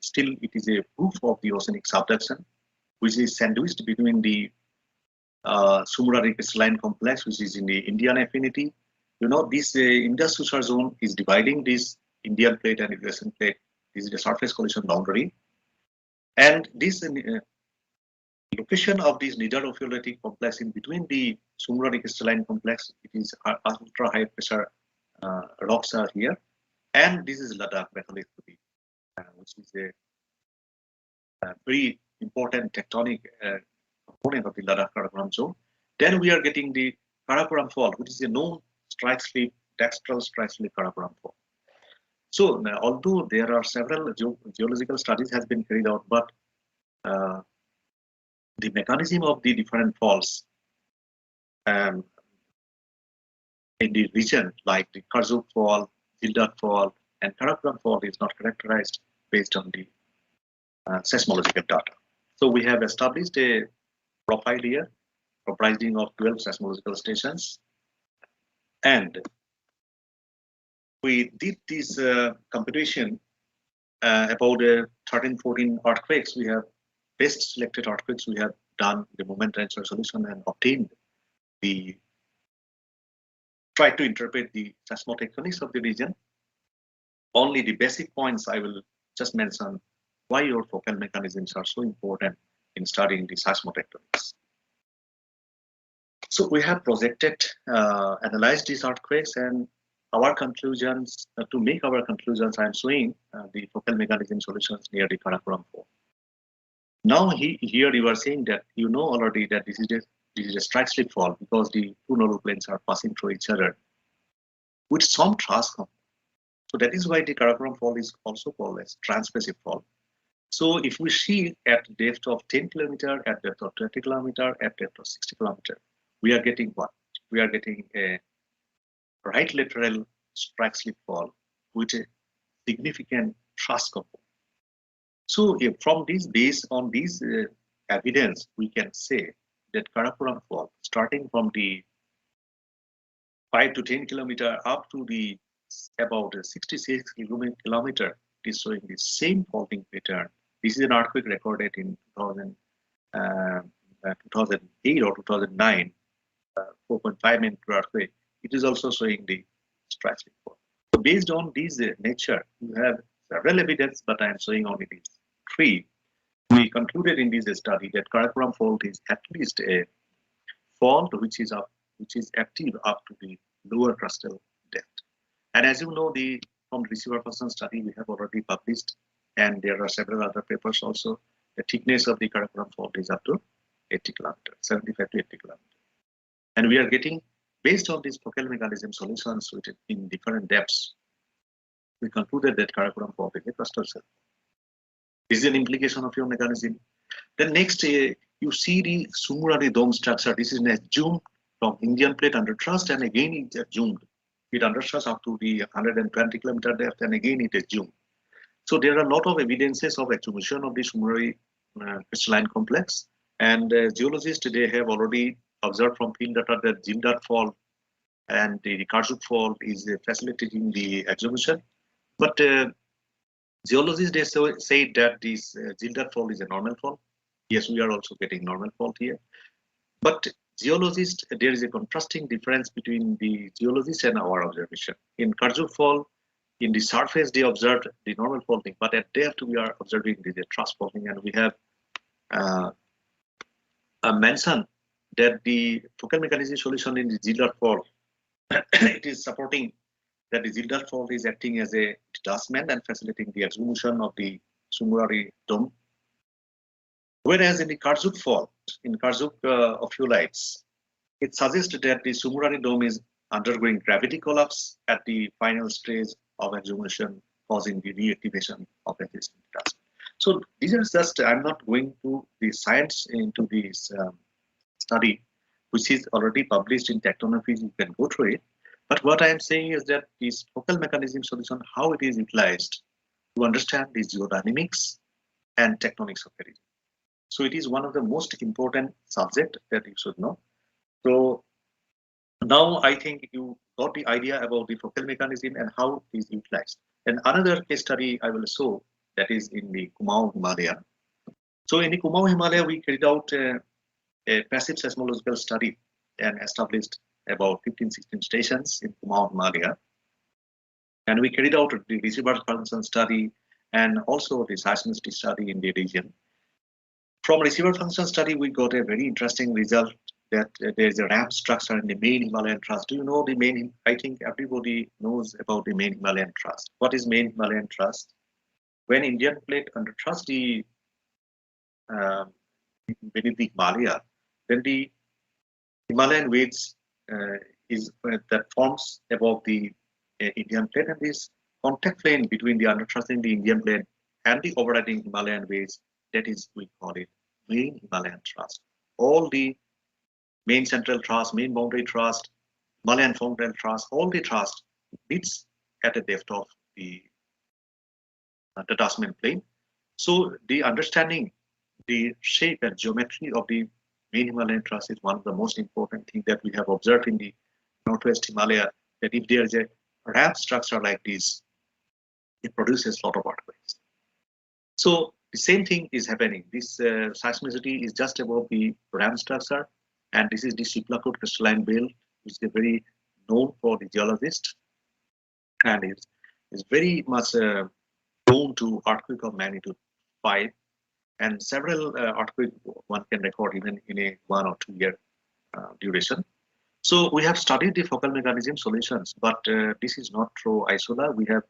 still it is a proof of the oceanic subduction, which is sandwiched between the Sumura crystalline complex, which is in the Indian affinity. This Indus-Susar zone is dividing this Indian plate and Eurasian plate. This is the surface collision boundary. And this location of this nidorophyletic complex in between the Sumura crystalline complex, it is ultra high pressure rocks are here. And this is Ladakh batholith, which is a very important tectonic component of the Ladakh-Karakoram zone. Then we are getting the Karakoram fault, which is a known strike slip, dextral strike slip Karakoram fault. So although there are several geological studies has been carried out, but the mechanism of the different faults in the region, like the Karzuk fault, Zildak fault, and Karakoram fault, is not characterized based on the seismological data. So we have established a profile here comprising of 12 seismological stations, and we did this computation about 13-14 earthquakes. We have best selected earthquakes. We have done the moment tensor solution and obtained tried to interpret the seismotectonics of the region. Only the basic points I will just mention why your focal mechanisms are so important in studying the seismotectonics. So we have projected, analyzed these earthquakes, and our conclusions, to make our conclusions, I am showing the focal mechanism solutions near the Karakoram fault. Now here you are saying that you know already that this is a strike slip fault, because the two nodal planes are passing through each other with some truss component. So that is why the Karakoram fault is also called as transpassive fault. So if we see at depth of 10 km, at depth of 20 km, at depth of 60 km, we are getting what? We are getting a right lateral strike slip fault with a significant truss component. So from this, based on this evidence, we can say that Karakoram fault, starting from the 5 to 10 kilometer up to the about 66 kilometer, it is showing the same faulting pattern. This is an earthquake recorded in 2008 or 2009, 4.5 magnitude earthquake. It is also showing the stress report. So based on this nature, you have several evidence, but I am showing only these three. We concluded in this study that Karakoram fault is at least a fault which is active up to the lower crustal depth. And as you know, from the receiver function study we have already published, and there are several other papers also. The thickness of the Karakoram fault is up to 80 kilometers, 75 to 80 kilometers. And we are getting, based on these focal mechanism solutions in different depths, we concluded that Karakoram fault is a crustal cell. This is an implication of your mechanism. Then next, you see the Sumurari dome structure. This is a zoom from Indian plate under thrust, and again it is zoomed. It under thrust up to the 120 kilometer depth, and again it is zoomed. So there are a lot of evidences of accumulation of the Sumurari crystalline complex, and geologists, they have already observed from field data that Gildat fault and the Karjuk fault is facilitating the exhumission. But geologists, they say that this Gildat fault is a normal fault. Yes, we are also getting normal fault here. But geologists, there is a contrasting difference between the geologists and our observation. In Karjuk fault, in the surface, they observed the normal faulting, but at depth, we are observing the truss faulting, and we have mentioned that the focal mechanism solution in the Gildat fault, it is supporting that the Gildat fault is acting as a detachment and facilitating the exhumission of the Sumurari dome. Whereas in the Karjuk fault, in Karjuk ophiolites, it suggests that the Sumurari dome is undergoing gravity collapse at the final stage of exhumation, causing the reactivation of existing detachment. So these are just, I'm not going to the science into this study, which is already published in Tectonophy. You can go through it. But what I am saying is that this focal mechanism solution, how it is utilized to understand the geodynamics and tectonics of the region. So it is one of the most important subject that you should know. So now I think you got the idea about the focal mechanism and how it is utilized. And another case study I will show, that is in the Kumaon Himalaya. So in the Kumaon Himalaya, we carried out a passive seismological study and established about 15-16 stations in Kumaon Himalaya. And we carried out the receiver function study and also the seismicity study in the region. From receiver function study, we got a very interesting result that there is a ramp structure in the main Himalayan thrust. Do you know the main? I think everybody knows about the main Himalayan thrust. What is main Himalayan thrust? When Indian plate under thrust the beneath the Himalaya, then the Himalayan waves is that forms above the Indian plate, and this contact plane between the underthrusting the Indian plate and the overriding Himalayan waves, that is, we call it main Himalayan thrust. All the main central thrust, main boundary thrust, Himalayan frontal thrust, all the thrust meets at a depth of the detachment plane. So the understanding the shape and geometry of the main Himalayan thrust is one of the most important things that we have observed in the Northwest Himalaya, that if there is a ramp structure like this, it produces a lot of earthquakes. So the same thing is happening. This seismicity is just above the ramp structure, and this is the Shiplakot crystalline belt, which is very known for the geologist, and is very much prone to earthquake of magnitude 5, and several earthquake one can record even in a 1 or 2 year duration. So we have studied the focal mechanism solutions, but this is not through isola. We have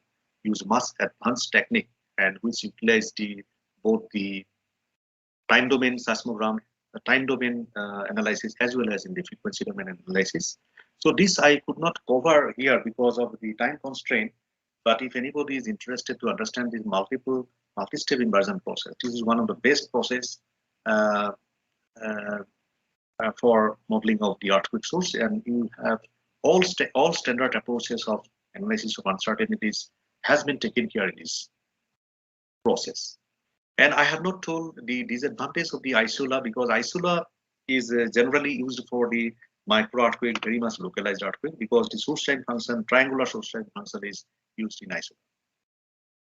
used much advanced technique, and which utilize both the time domain seismogram, time domain analysis, as well as in the frequency domain analysis. So this I could not cover here because of the time constraint. But if anybody is interested to understand this multi-step inversion process, this is one of the best process for modeling of the earthquake source, and you have all standard approaches of analysis of uncertainties has been taken care in this process. And I have not told the disadvantage of the isola, because isola is generally used for the micro earthquake, very much localized earthquake, because the source time function, triangular source time function, is used in isotope.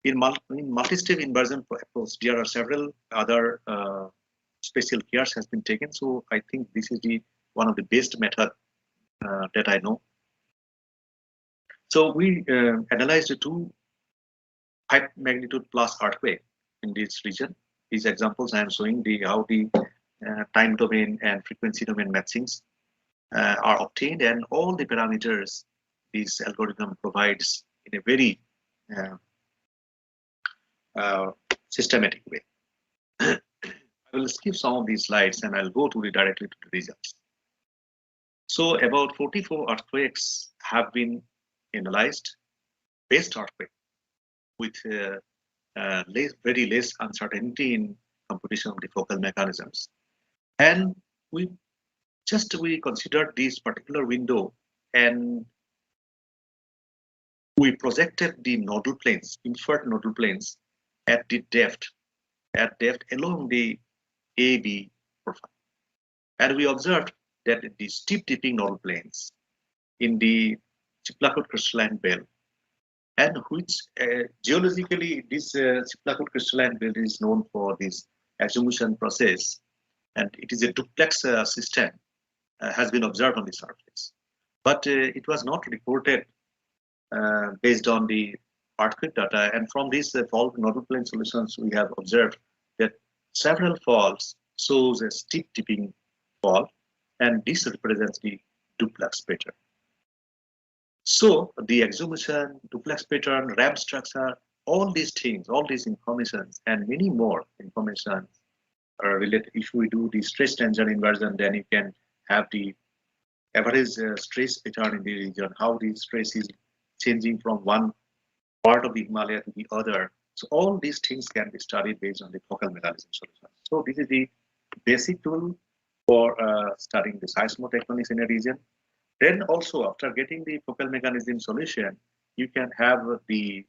In multi-step inversion approach, there are several other special cares has been taken. So I think this is one of the best method that I know. So we analyzed the 5 magnitude plus earthquake in this region. These examples I am showing how the time domain and frequency domain matchings are obtained, and all the parameters this algorithm provides in a very systematic way. I will skip some of these slides and I'll go directly to the results. So about 44 earthquakes have been analyzed, best earthquake, with very less uncertainty in computation of the focal mechanisms. And we considered this particular window, and we projected the nodal planes, inferred nodal planes at the depth along the AB profile. And we observed that the steep dipping nodal planes in the Chiclacoat crystalline belt, and which geologically this Chiclacoat crystalline belt is known for this exhumation process, and it is a duplex system, has been observed on the surface. But it was not reported based on the earthquake data, and from these fault nodal plane solutions, we have observed that several faults shows a steep dipping fault, and this represents the duplex pattern. So the exhumation, duplex pattern, ramp structure, all these things, all these information, and many more information are related. If we do the stress tension inversion, then you can have the average stress pattern in the region, how the stress is changing from one part of the Himalaya to the other. So all these things can be studied based on the focal mechanism solution. So this is the basic tool for studying the seismotectonics in a region. Then also, after getting the focal mechanism solution, you can have the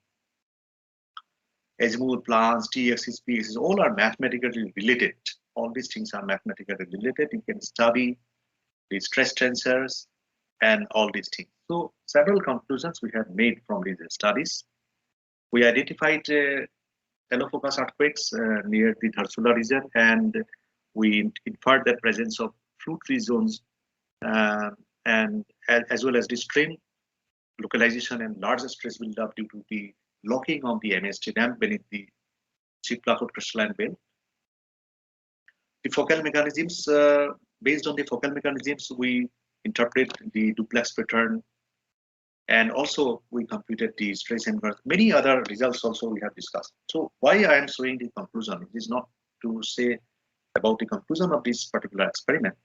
azimuth plans, t-axis, p-axis, all are mathematically related. All these things are mathematically related. You can study the stress tensors and all these things. So several conclusions we have made from these studies. We identified shallow focus earthquakes near the Dharsula region, and we inferred the presence of fluid-free zones and as well as the strain localization and large stress buildup due to the locking of the MST dam beneath the Chiclacoat crystalline belt. The focal mechanisms, based on the focal mechanisms, we interpret the duplex pattern, and also we computed the stress inverse. Many other results also we have discussed. So why I am showing the conclusion? It is not to say about the conclusion of this particular experiment.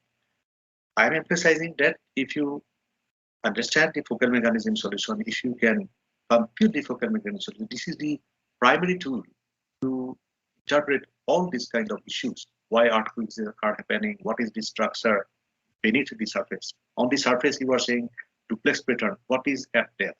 I am emphasizing that if you understand the focal mechanism solution, if you can compute the focal mechanism solution, this is the primary tool to interpret all these kind of issues. Why earthquakes are happening? What is the structure beneath the surface? On the surface, you are saying duplex pattern. What is at depth?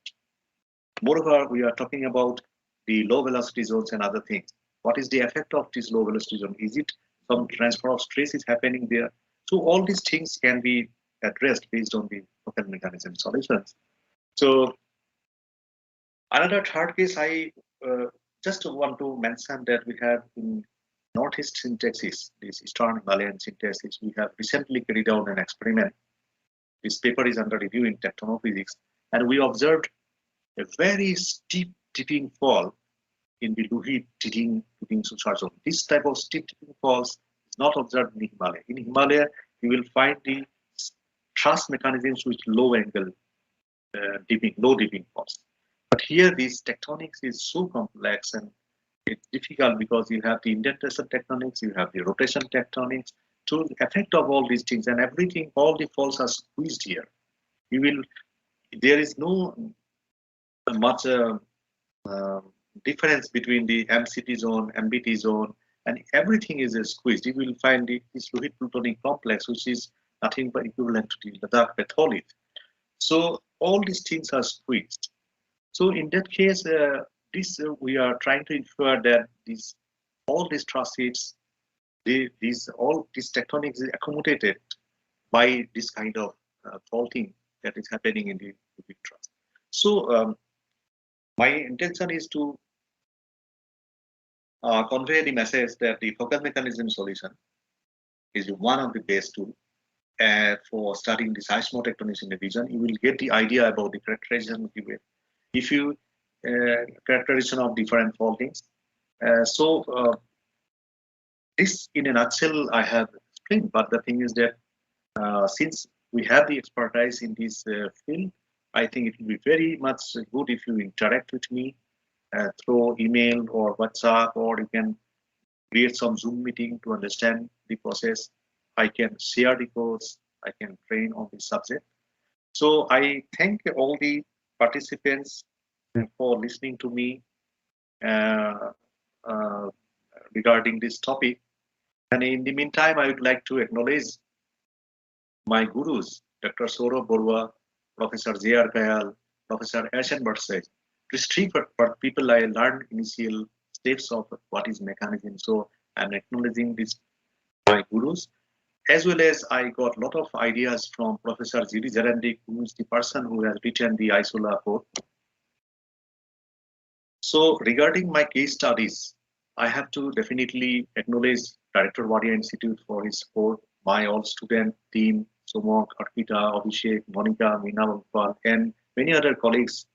Moreover, we are talking about the low velocity zones and other things. What is the effect of this low velocity zone? Is it some transfer of stress is happening there? So all these things can be addressed based on the focal mechanism solutions. So another third case, I just want to mention that we have in Northeast syntaxis, this Eastern Himalayan syntaxis, we have recently carried out an experiment. This paper is under review in tectonophysics, and we observed a very steep tipping fall in the Luhit tipping suchar zone. This type of steep tipping falls is not observed in Himalaya. In Himalaya, you will find the truss mechanisms with low angle low dipping falls. But here, this tectonics is so complex and it's difficult because you have the indentation tectonics, you have the rotation tectonics. So the effect of all these things and everything, all the faults are squeezed here. There is no much difference between the MCT zone, MBT zone, and everything is squeezed. You will find this Luhit plutonic complex, which is nothing but equivalent to the Ladakh batholith. So all these things are squeezed. So in that case, we are trying to infer that all these truss hits, all these tectonics is accommodated by this kind of faulting that is happening in the truss. So my intention is to convey the message that the focal mechanism solution is one of the best tools for studying the seismotectonics in the region. You will get the idea about the characterization of the wave. If you characterization of different faultings. This in a nutshell I have explained, but the thing is that since we have the expertise in this field, I think it will be very much good if you interact with me through email or WhatsApp, or you can create some Zoom meeting to understand the process. I can share the course, I can train on the subject. So I thank all the participants for listening to me regarding this topic. And in the meantime, I would like to acknowledge my gurus, Dr. Saurabh Borua, Professor J.R. Kayal, Professor Ashen Barsay. These three people I learned initial steps of what is mechanism. So I'm acknowledging these my gurus, as well as I got a lot of ideas from Professor G.D. Jarandik, who is the person who has written the ISOLA code. So regarding my case studies, I have to definitely acknowledge Director Wadia Institute for his support, my all student team, Somok, Arpita, Abhishek, Monica, Meena Waffle, and many other colleagues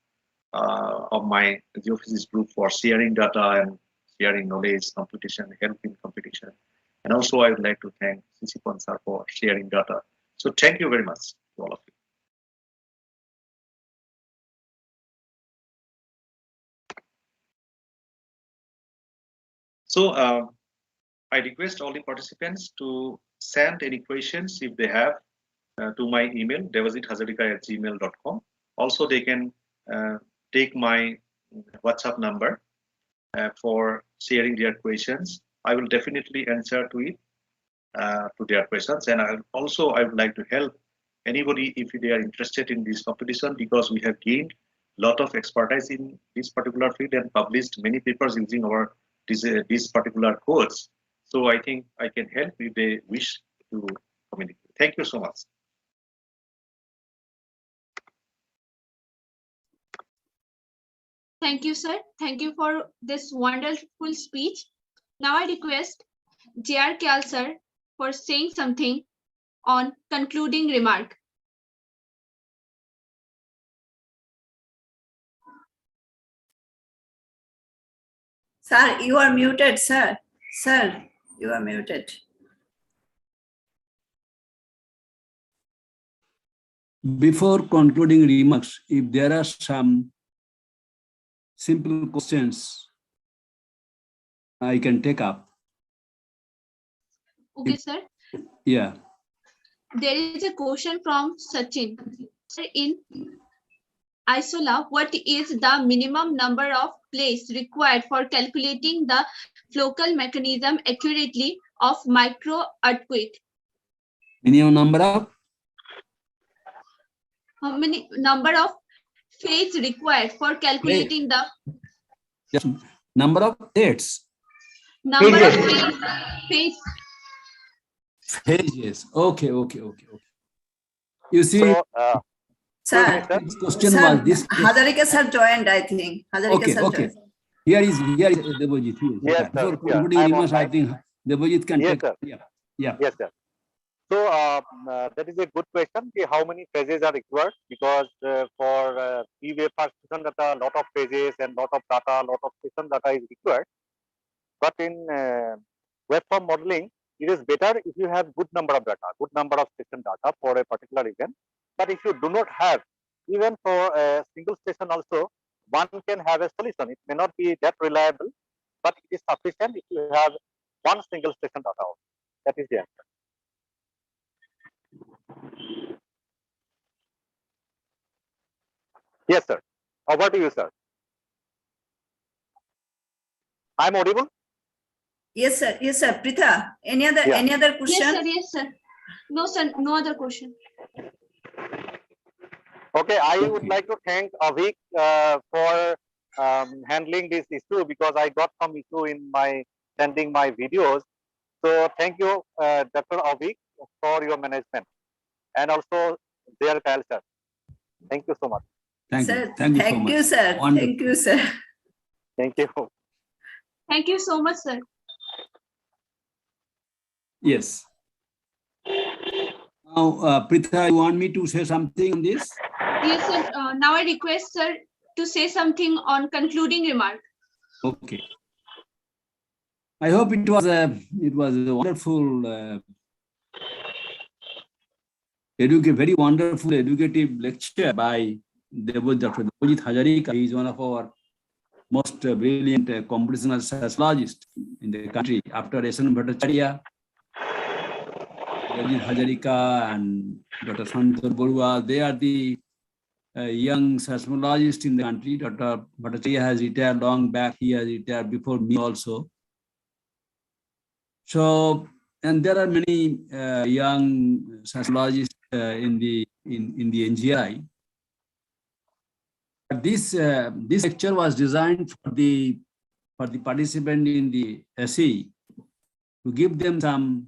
of my geophysics group for sharing data and sharing knowledge, computation, help in computation. And also I would like to thank CC Pansar for sharing data. So thank you very much to all of you. So I request all the participants to send any questions if they have to my email, devajit@hazarika@gmail.com. Also, they can take my WhatsApp number for sharing their questions. I will definitely answer to it, to their questions. And I would like to help anybody if they are interested in this competition, because we have gained a lot of expertise in this particular field and published many papers using our this particular course. So I think I can help if they wish to communicate. Thank you so much. Thank you, sir. Thank you for this wonderful speech. Now I request J.R. Kyal, sir, for saying something on concluding remark. Sir, you are muted, sir. Sir, you are muted. Before concluding remarks, if there are some simple questions I can take up. Okay, sir. Yeah. There is a question from Sachin. Sir, in ISOLA, what is the minimum number of places required for calculating the focal mechanism accurately of micro earthquake? Minimum number of? How many number of phases required for calculating the Yes. Number of dates. number of phase? Phases. Okay. You see, So, Sir, this question sir, was this. Hazarika sir joined, I think. Hazarika sir Okay. joined. Here is Devajit. Yes, sir. Before Yeah, concluding I'm remarks, I online. think Devajit can Yes, take. sir. Yeah. Yes, sir. So that is a good question. How many phases are required? Because for e-wave transmission data, lot of phases and lot of data, lot of station data is required. But in waveform modeling, it is better if you have good number of data, good number of station data for a particular event. But if you do not have, even for a single station also, one can have a solution. It may not be that reliable, but it is sufficient if you have one single station data. That is the answer. Yes, sir. Over to you, sir. I'm audible? Yes, sir. Yes, sir. Pritha, any other question? Yes, sir. No, sir. No other question. Okay, I would like to thank Avik for handling this issue, because I got some issue in my sending my videos. So thank you, Dr. Avik, for your management. And also their culture. Thank you so much. Thank Sir, you. Thank you so thank much. you, sir. Wonderful. Thank you, sir. Thank you. Thank you so much, sir. Yes. Now, Pritha, you want me to say something on this? Yes, sir. Now I request sir to say something on concluding remark. Okay. I hope it was a wonderful, very wonderful educative lecture by Dr. Devajit Hazarika. He is one of our most brilliant computational sociologists in the country. After S.N. Bhattacharya, Devajit Hazarika and Dr. Santor Borua, they are the young seismologists in the country. Dr. Bhattacharya has retired long back. He has retired before me also. So, and there are many young seismologists in the NGI. But this lecture was designed for the participant in the ASSHEE to give them some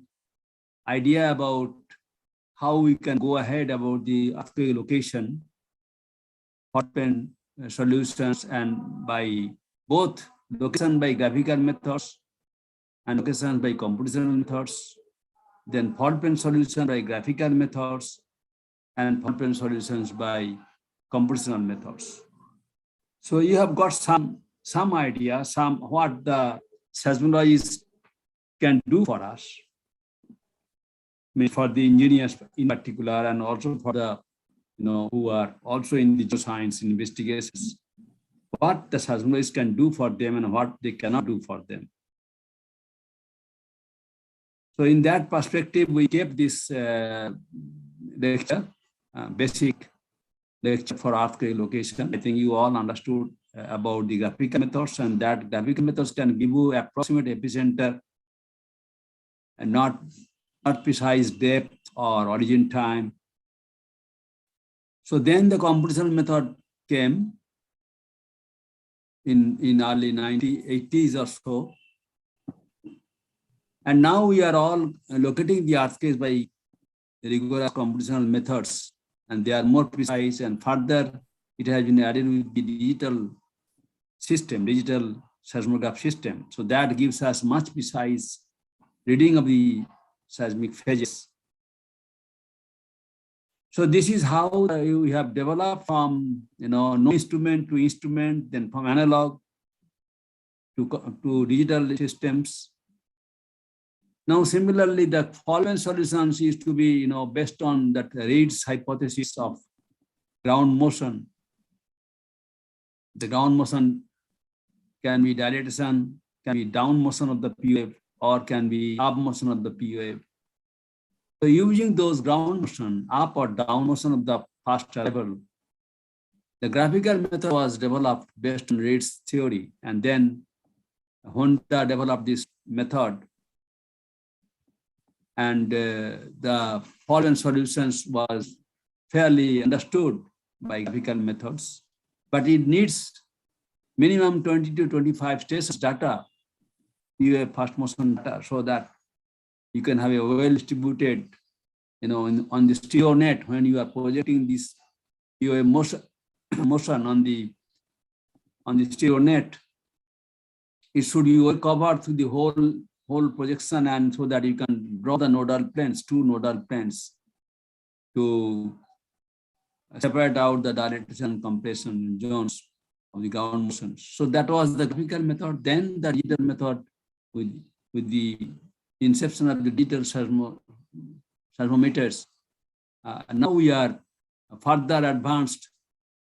idea about how we can go ahead about the earthquake location, hotpen solutions, and by both location by graphical methods and location by computational methods, then fault pen solution by graphical methods, and fault pen solutions by computational methods. So you have got some idea, what the seismologists can do for us, for the engineers in particular, and also for the who are also in the geoscience investigations, what the seismologists can do for them and what they cannot do for them. So in that perspective, we kept this lecture, basic lecture for earthquake location. I think you all understood about the graphical methods, and that graphical methods can give you approximate epicenter and not precise depth or origin time. So then the computational method came in early 1980s or so. And now we are all locating the earthquakes by rigorous computational methods, and they are more precise, and further it has been added with the digital seismograph system. So that gives us much precise reading of the seismic phases. So this is how we have developed from no instrument to instrument, then from analog to digital systems. Now, similarly, the following solutions used to be, based on that Reid's hypothesis of ground motion. The ground motion can be dilation, can be down motion of the P wave, or can be up motion of the P wave. So using those ground motion, up or down motion of the first arrival, the graphical method was developed based on Reid's theory. And then Honda developed this method, and the following solutions was fairly understood by graphical methods, but it needs minimum 20 to 25 stations data, POA first motion data, so that you can have a well-distributed, on the stereo net when you are projecting this POA motion on the stereo net. It should be well covered through the whole projection, and so that you can draw the nodal planes, two nodal planes, to separate out the dilation and compression zones of the ground motion. So that was the graphical method. Then the digital method with the inception of the digital seismometers. Now we are further advanced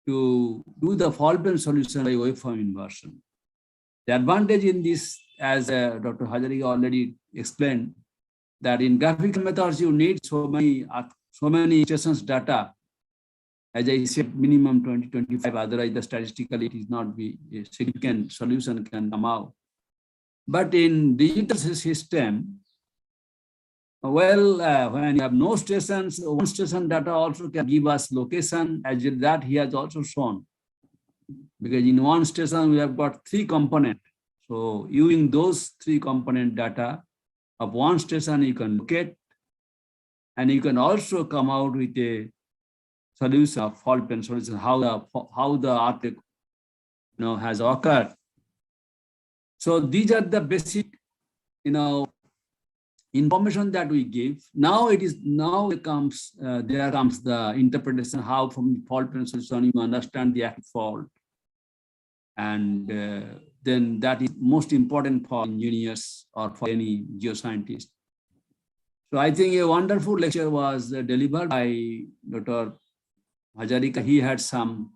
to do the fault pen solution by waveform inversion. The advantage in this, as Dr. Hazarika already explained, that in graphical methods you need so many stations data. As I said, minimum 20-25, otherwise the statistically it is not be a significant solution can come out. But in digital system, when you have no stations, one station data also can give us location, as that he has also shown. Because in one station we have got 3 components. So using those 3 component data of one station, you can locate, and you can also come out with a solution of fault plane solution, how the earthquake has occurred. So these are the basic information that we give. There comes the interpretation, how from fault plane solution you understand the active fault, and then that is most important for engineers or for any geoscientist. So I think a wonderful lecture was delivered by Dr. Hazarika. He had some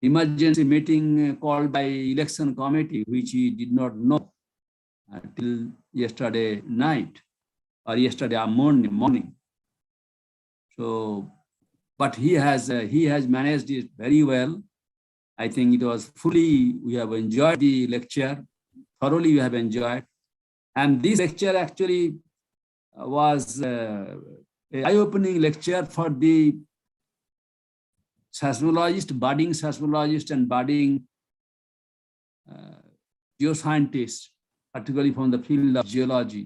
emergency meeting called by election committee, which he did not know till yesterday night or yesterday morning. So, but he has managed it very well. I think it was we have enjoyed the lecture, thoroughly we have enjoyed. And this lecture actually was an eye-opening lecture for the seismologist, budding seismologist and budding geoscientists, particularly from the field of geology.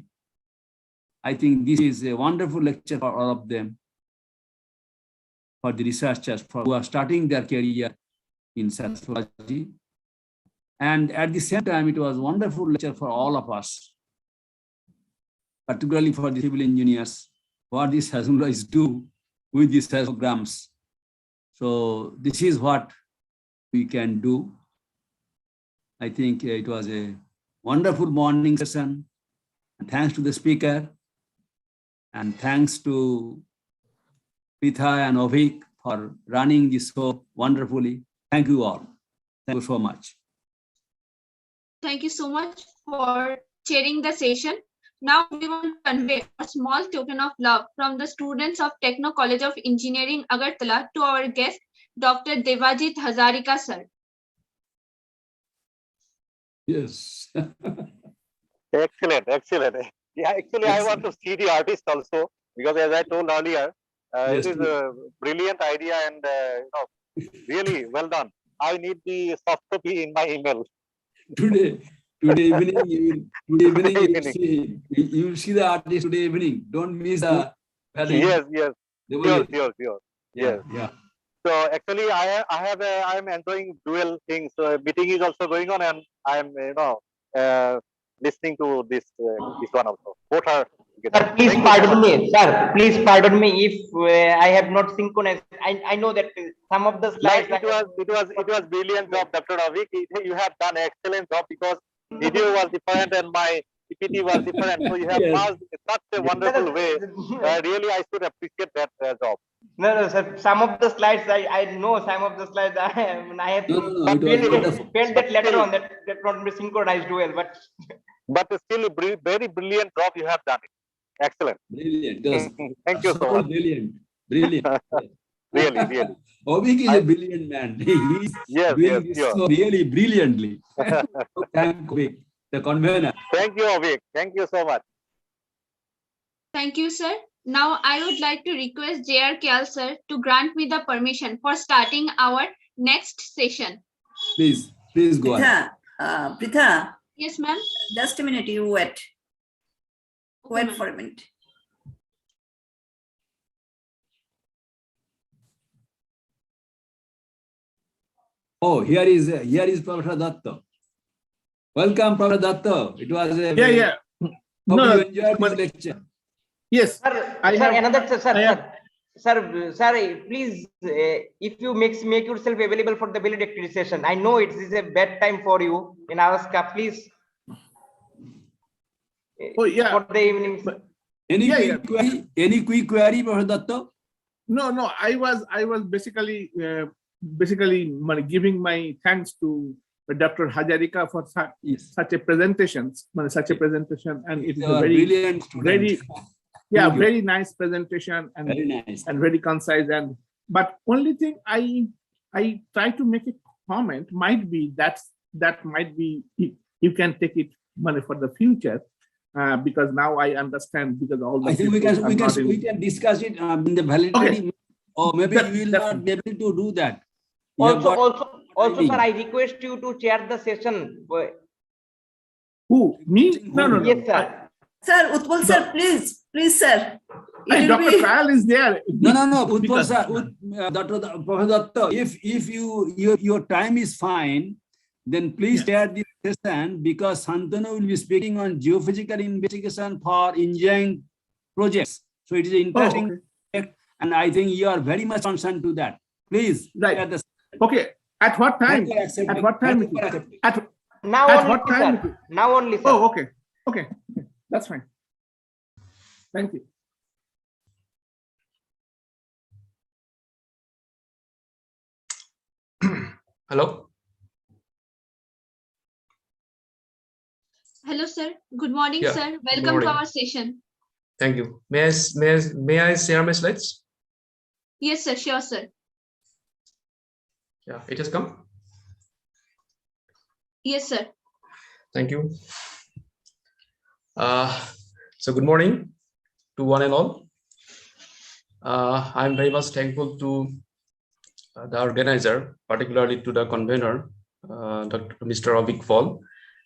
I think this is a wonderful lecture for all of them, for the researchers who are starting their career in seismology. And at the same time, it was a wonderful lecture for all of us, particularly for the civil engineers, what these seismologists do with these seismograms. So this is what we can do. I think it was a wonderful morning session. And thanks to the speaker, and thanks to Pritha and Avik for running this show wonderfully. Thank you all. Thank you so much. Thank you so much for chairing the session. Now we want to convey a small token of love from the students of Techno College of Engineering, Agartala, to our guest, Dr. Devajit Hazarika, sir. Yes. Excellent, excellent. Yeah, actually, I want to see the artist also, because as I told earlier, Yes, it is a brilliant idea and really well done. I need the soft copy in my email. Today evening, you will see the artist today evening. Don't miss the Yes, yes, sure. Yeah, Yes. yeah. So actually, I'm enjoying dual things. So meeting is also going on, and I'm listening to this one also. Both are together. Sir, please Thank you so pardon much. me. Sir, please pardon me if I have not synchronized. I know that some of the slides. Like it was brilliant job, Dr. Avik. You have done excellent job, because video was different and my PPT was different. So you have Yes. passed in such a wonderful way. Really, I should appreciate that job. No, sir. Some of the slides I know. Some of the slides I have No, it was wonderful. felt that later still- on that not be synchronized well. But Still, a very brilliant job you have done. Excellent. Brilliant. It was Thank you so absolutely much. brilliant. Really. Avik is a brilliant man. He's Yes, doing this sure. so really brilliantly. Thank Avik, the convener. Thank you, Avik. Thank you so much. Thank you, sir. Now I would like to request J.R. Kyal, sir, to grant me the permission for starting our next session. Please go ahead. Pritha, Yes, ma'am. just a minute, you wait. Okay, Wait ma'am. for a minute. Oh, here is Professor Datta. Welcome, Professor Datta. It was a Yeah. Hope No, you enjoyed this lecture. yes. Sir, please, if you make yourself available for the valedictory session. I know it is a bad time for you in Alaska. Please. Oh, yeah. For the evening. Any quick query, Professor Datta? No. I was basically giving my thanks to Dr. Hazarika for such a presentation, and it is a very brilliant student. very nice presentation and Very nice. and very concise. But only thing I try to make a comment might be that might be you can take it for the future. Because now I understand, because all the I think we can discuss it in the validity. Okay. Or maybe we will not be able to do that. Also, sir, I request you to chair the session. Who? Me? No. Yes, sir. Sir, Utpal sir, please, sir. It will Dr. be- Trial is there. No. Utpal Because- sir, Professor Datta, if your time is fine, then please share the session, because Santanu will be speaking on geophysical investigation for engineering projects. So it is an interesting project, and I think you are very much concerned to that. Please. Right. share the- Okay. At what time? Thank you for accepting. At what time? Thank you for accepting. Now At only, what time? sir. Now only, sir. Oh, okay. Okay. That's fine. Thank you. Hello. Hello, sir. Good morning, Yeah, sir. good Welcome to morning. our session. Thank you. May I share my slides? Yes, sir. Sure, sir. Yeah, it has come. Yes, sir. Thank you. So good morning to one and all. I'm very much thankful to the organizer, particularly to the convener, Dr. Mr. Waffle,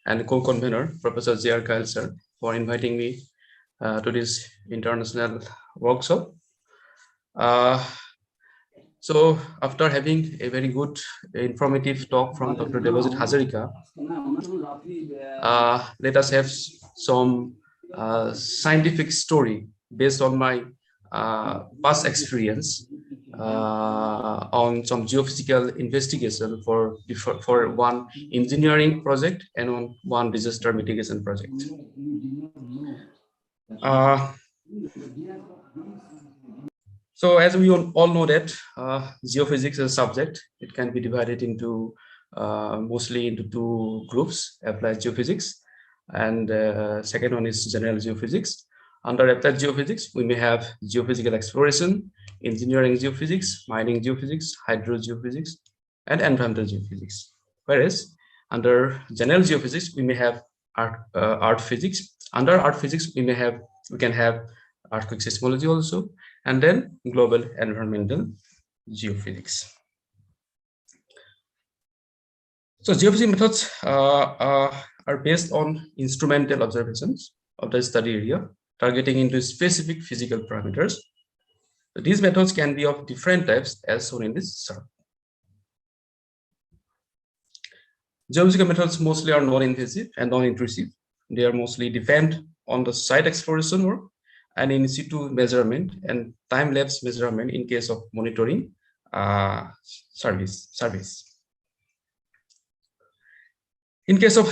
and co-convener, Professor J.R. Kyle, sir, for inviting me to this international workshop. So after having a very good informative talk from Dr. Devajit Hazarika, let us have some scientific story based on my past experience on some geophysical investigation for one engineering project and on one disaster mitigation project. So as we all know that geophysics is a subject. It can be divided into mostly into two groups: applied geophysics, and second one is general geophysics. Under applied geophysics, we may have geophysical exploration, engineering geophysics, mining geophysics, hydrogeophysics, and environmental geophysics. Whereas under general geophysics, we may have art physics. Under art physics, we can have earthquake seismology also, and then global environmental geophysics. So geophysics methods are based on instrumental observations of the study area, targeting into specific physical parameters. So these methods can be of different types as shown in this chart. Geophysical methods mostly are non-invasive and non-intrusive. They are mostly depend on the site exploration work and in situ measurement and time-lapse measurement in case of monitoring service. In case of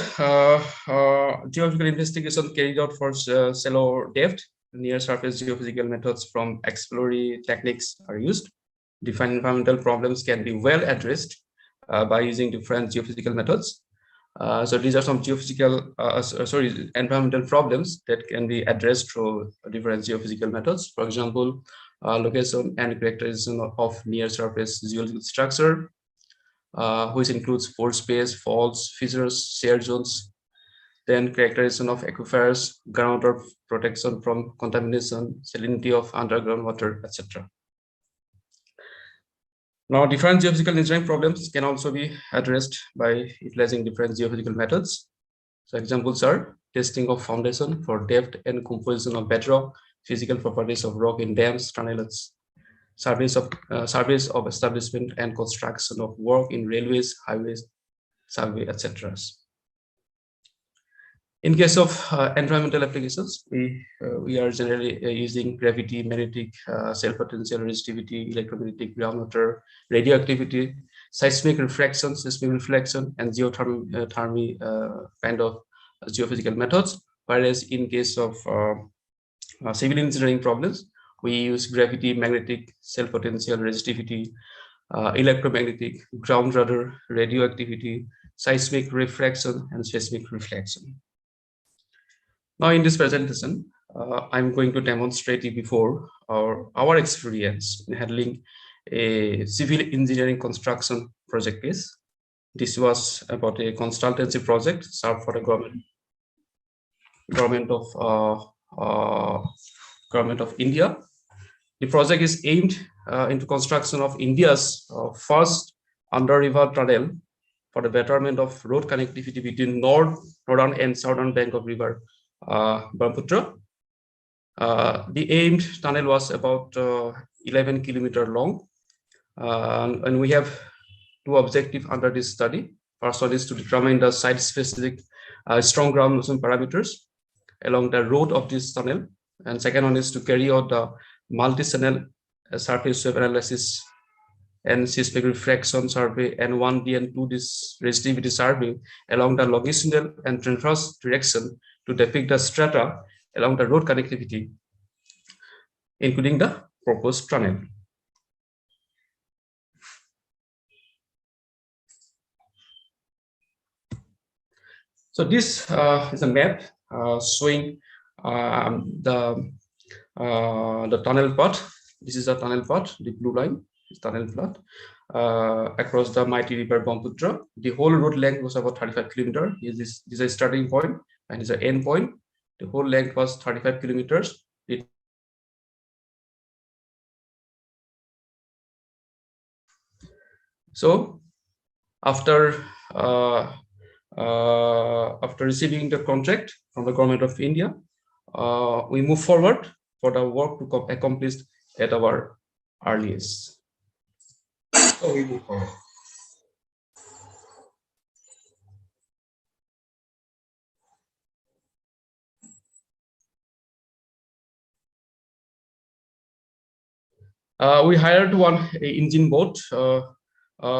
geophysical investigation carried out for shallow depth, near surface geophysical methods from exploratory techniques are used. Defined environmental problems can be well addressed by using different geophysical methods. So these are some geophysical, environmental problems that can be addressed through different geophysical methods. For example, location and characterization of near surface geological structure, which includes pore space, faults, fissures, shear zones. Then characterization of aquifers, groundwater protection from contamination, salinity of underground water, etc. Now, different geophysical engineering problems can also be addressed by utilizing different geophysical methods. So examples are testing of foundation for depth and composition of bedrock, physical properties of rock in dams, tunnels, surveys of establishment and construction of work in railways, highways, survey, etc. In case of environmental applications, we are generally using gravity, magnetic, self-potential resistivity, electromagnetic, groundwater, radioactivity, seismic reflection, and geothermy kind of geophysical methods. Whereas in case of civil engineering problems, we use gravity, magnetic, self-potential resistivity, electromagnetic, ground radar, radioactivity, seismic refraction, and seismic reflection. Now in this presentation, I'm going to demonstrate before our experience in handling a civil engineering construction project case. This was about a consultancy project served for the government of India. The project is aimed into construction of India's first under-river tunnel for the betterment of road connectivity between northern and southern bank of river Brahmaputra. The aimed tunnel was about 11 kilometers long, and we have two objectives under this study. First one is to determine the site-specific strong ground motion parameters along the road of this tunnel, and second one is to carry out the multi-channel surface wave analysis and seismic refraction survey and 1D and 2D resistivity survey along the longitudinal and transverse direction to depict the strata along the road connectivity, including the proposed tunnel. So this is a map showing the tunnel path. This is a tunnel path, the blue line is tunnel path across the mighty river Brahmaputra. The whole road length was about 35 kilometers. This is a starting point and is an end point. The whole length was 35 kilometers. So after receiving the contract from the government of India, we move forward for the work to accomplish at our earliest. So we move forward. We hired one engine boat,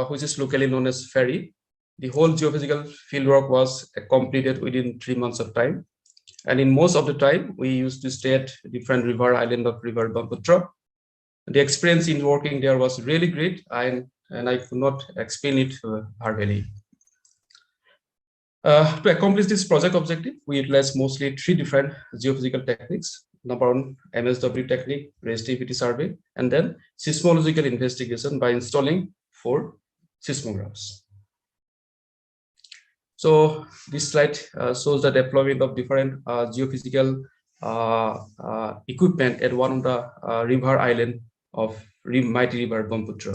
which is locally known as ferry. The whole geophysical fieldwork was completed within 3 months of time. And in most of the time, we used to stay at different river island of river Brahmaputra. The experience in working there was really great, and I could not explain it verbally. To accomplish this project objective, we utilized mostly 3 different geophysical techniques. Number one, MSW technique, resistivity survey, and then seismological investigation by installing 4 seismograms. So this slide shows the deployment of different geophysical equipment at one of the river island of mighty river Brahmaputra.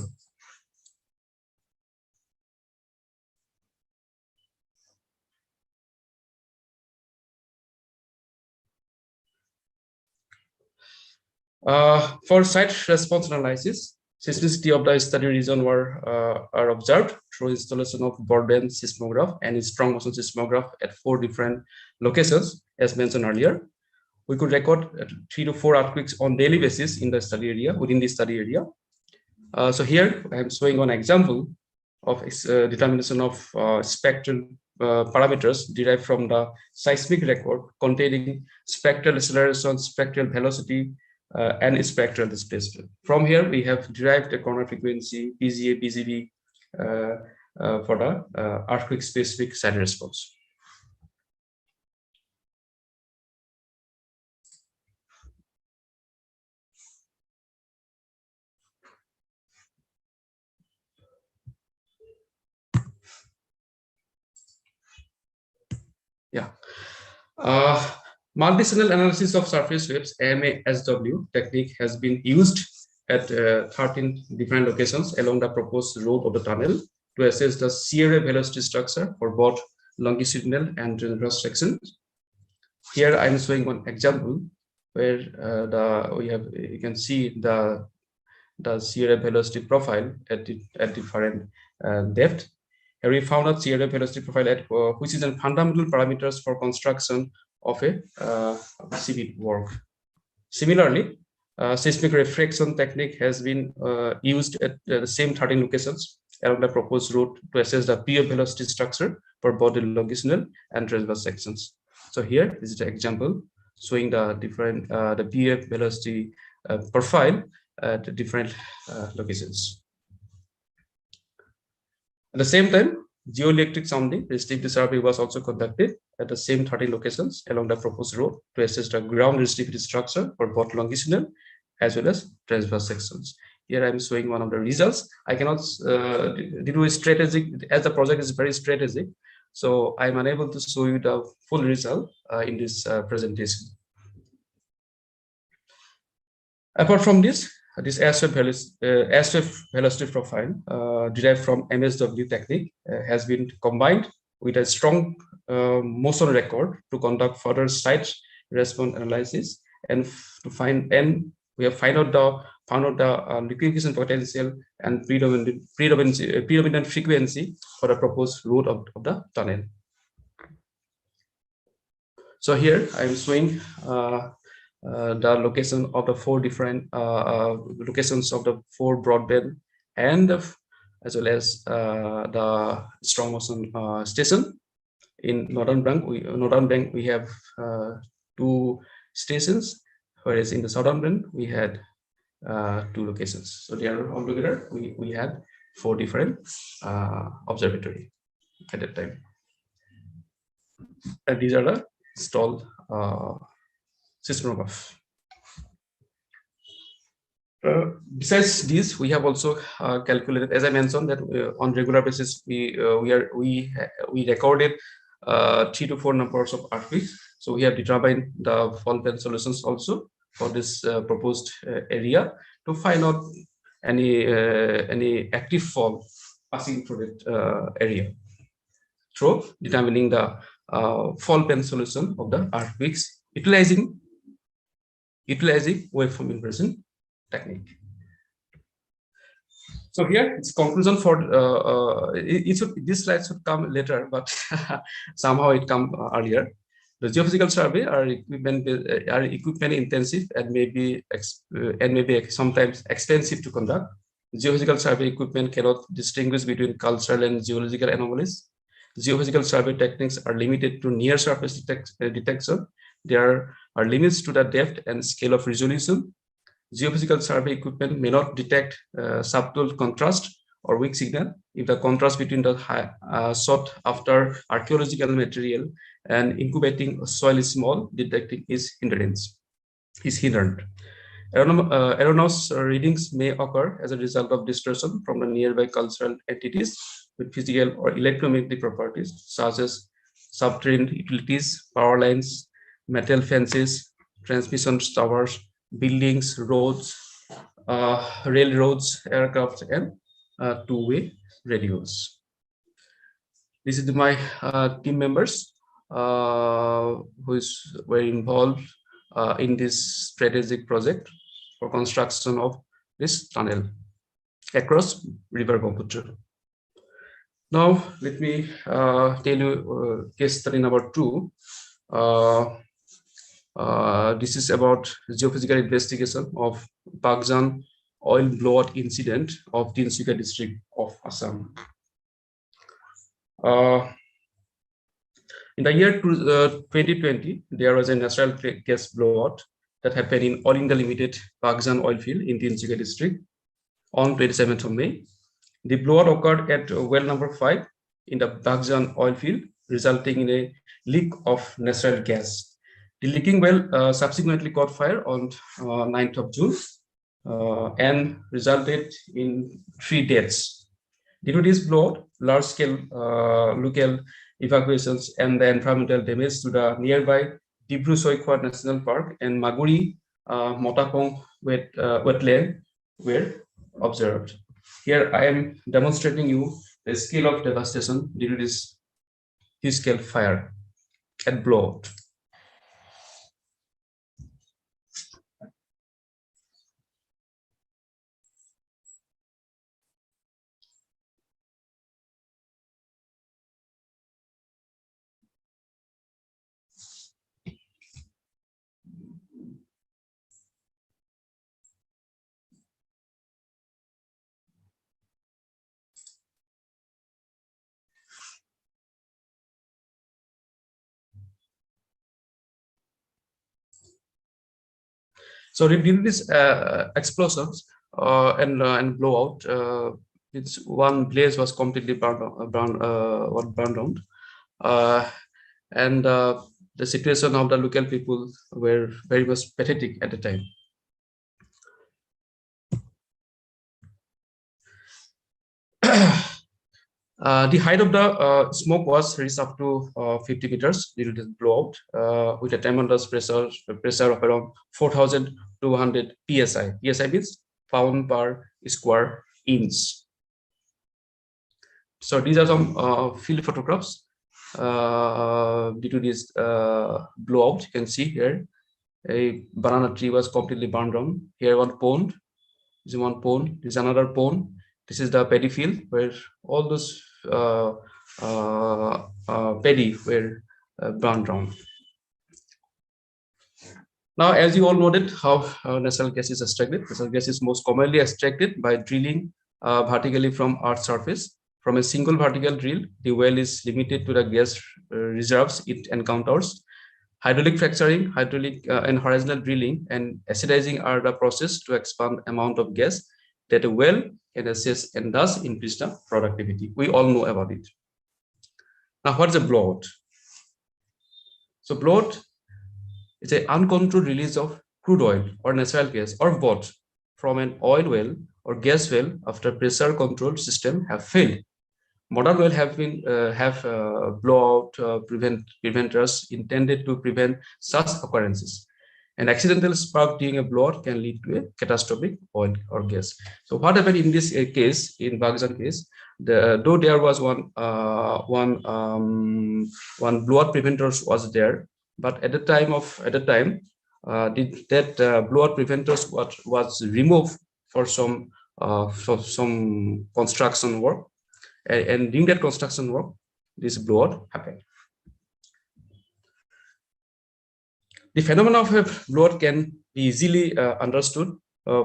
For site response analysis, seismicity of the study region are observed through installation of broadband seismograph and strong motion seismograph at 4 different locations, as mentioned earlier. We could record 3 to 4 earthquakes on daily basis in the study area, within the study area. So here I am showing one example of determination of spectral parameters derived from the seismic record containing spectral acceleration, spectral velocity, and spectral displacement. From here, we have derived the corner frequency, PGA, PGB for the earthquake-specific site response. Yeah. Multi-channel analysis of surface waves, MASW technique, has been used at 13 different locations along the proposed road of the tunnel to assess the shear wave velocity structure for both longitudinal and transverse sections. Here I am showing one example where you can see the shear wave velocity profile at different depth. Here we found out shear wave velocity profile at which is a fundamental parameters for construction of a civil work. Similarly, seismic refraction technique has been used at the same 13 locations along the proposed route to assess the PF velocity structure for both the longitudinal and transverse sections. So here is the example showing the different the PF velocity profile at different locations. At the same time, geoelectric sounding resistivity survey was also conducted at the same 30 locations along the proposed road to assess the ground resistivity structure for both longitudinal as well as transverse sections. Here I am showing one of the results. I cannot do a strategic, as the project is very strategic, so I am unable to show you the full result in this presentation. Apart from this ASSHEE velocity profile derived from MSW technique has been combined with a strong motion record to conduct further site response analysis and we have found out the liquefaction potential and predominant frequency for the proposed route of the tunnel. So here I am showing the location of the 4 different locations of the 4 broadband and as well as the strong motion station. In northern bank we have 2 stations, whereas in the southern bank we had 2 locations. So they are altogether we had 4 different observatory at that time. And these are the installed seismographs. Besides this, we have also calculated, as I mentioned, that on regular basis we recorded 3 to 4 numbers of earthquakes. So we have determined the fault band solutions also for this proposed area to find out any active fault passing through that area through determining the fault band solution of the earthquakes utilizing waveform inversion technique. So here it's conclusion for this slide should come later, but somehow it come earlier. The geophysical survey are equipment intensive and maybe sometimes expensive to conduct. Geophysical survey equipment cannot distinguish between cultural and geological anomalies. Geophysical survey techniques are limited to near surface detection. There are limits to the depth and scale of resolution. Geophysical survey equipment may not detect subtle contrast or weak signal if the contrast between the sought after archaeological material and incubating soil is small. Detecting is hindered. Erroneous readings may occur as a result of distortion from the nearby cultural entities with physical or electromagnetic properties, such as subterranean utilities, power lines, metal fences, transmission towers, buildings, roads, railroads, aircraft, and two-way radios. This is my team members who were involved in this strategic project for construction of this tunnel across River Brahmaputra. Now, let me tell you case study number 2. This is about geophysical investigation of Bagjan oil blowout incident of Tinsukia district of Assam. In the year 2020, there was a natural gas blowout that happened in All India Limited Bagjan oil field in Tinsukia district on 27th of May. The blowout occurred at well number 5 in the Bagjan oil field, resulting in a leak of natural gas. The leaking well subsequently caught fire on 9th of June and resulted in 3 deaths. Due to this blowout, large-scale local evacuations and the environmental damage to the nearby Dibru-Soikhwa National Park and Maguri Motapong wetland were observed. Here I am demonstrating you the scale of devastation due to this scale fire and blowout. So due to these explosions and blowout, it's one blaze was completely burned down, and the situation of the local people were very much pathetic at the time. The height of the smoke was reached up to 50 meters due to the blowout, with a tremendous pressure of around 4,200 psi. PSI means pound per square inch. So these are some field photographs due to this blowout. You can see here a banana tree was completely burned down. Here one pond, this is one pond, this is another pond. This is the paddy field where all those paddy were burned down. Now, as you all noted, how natural gas is extracted. Natural gas is most commonly extracted by drilling vertically from Earth's surface. From a single vertical drill, the well is limited to the gas reserves it encounters. Hydraulic fracturing, hydraulic and horizontal drilling, and acidizing are the process to expand amount of gas that a well can assess and thus increase the productivity. We all know about it. Now, what is a blowout? So blowout is an uncontrolled release of crude oil or natural gas or both from an oil well or gas well after pressure control system have failed. Modern wells have been blowout preventers intended to prevent such occurrences. An accidental spark during a blowout can lead to a catastrophic oil or gas. So what happened in this case, in Bagjan case, though there was one blowout preventer was there, but at the time that blowout preventers was removed for some construction work, and during that construction work, this blowout happened. The phenomenon of a blowout can be easily understood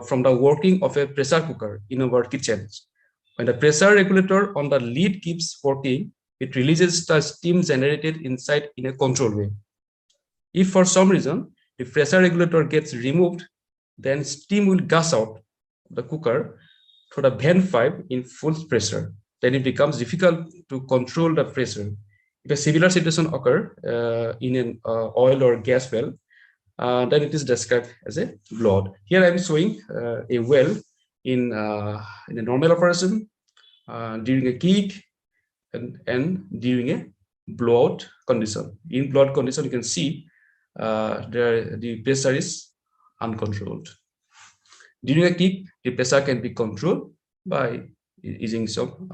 from the working of a pressure cooker in our kitchens. When the pressure regulator on the lid keeps working, it releases the steam generated inside in a controlled way. If for some reason the pressure regulator gets removed, then steam will gush out of the cooker through the vent pipe in full pressure. Then it becomes difficult to control the pressure. If a similar situation occurs in an oil or gas well, then it is described as a blowout. Here I am showing a well in a normal operation during a kick and during a blowout condition. In blowout condition, you can see the pressure is uncontrolled. During a kick, the pressure can be controlled by using some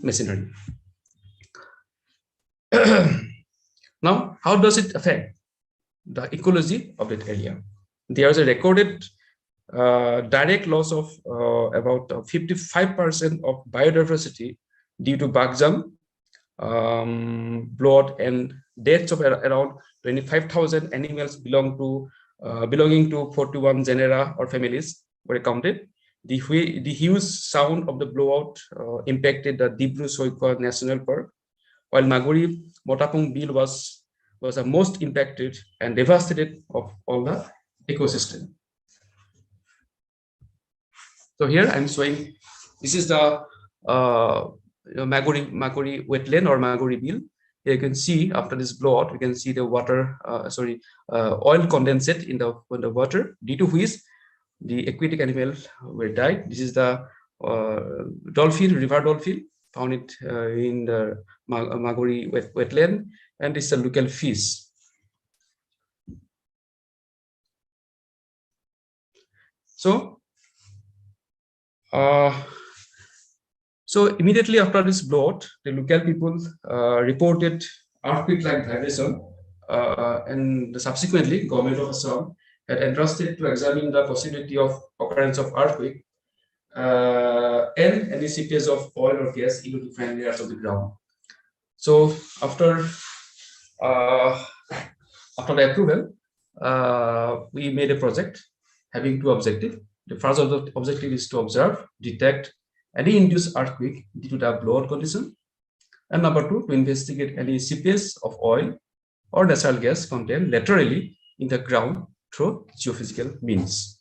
machinery. Now, how does it affect the ecology of that area? There is a recorded direct loss of about 55% of biodiversity due to Bagjan blowout, and deaths of around 25,000 animals belonging to 41 genera or families were counted. The huge sound of the blowout impacted the Dibru-Soikwa National Park, while Maguri Motapung Bill was the most impacted and devastated of all the ecosystem. So here I'm showing, this is the Maguri wetland or Maguri Bill. Here you can see after this blowout, we can see the water, oil condensate in the water, due to which the aquatic animals were died. This is the dolphin, river dolphin, found it in the Maguri wetland, and this is a local fish. So, immediately after this blowout, the local people reported earthquake-like vibration, and subsequently, government of Assam had entrusted to examine the possibility of occurrence of earthquake and any seepage of oil or gas into different layers of the ground. So after the approval, we made a project having two objectives. The first objective is to observe, detect any induced earthquake due to the blowout condition, and number two, to investigate any seepage of oil or natural gas contained laterally in the ground through geophysical means.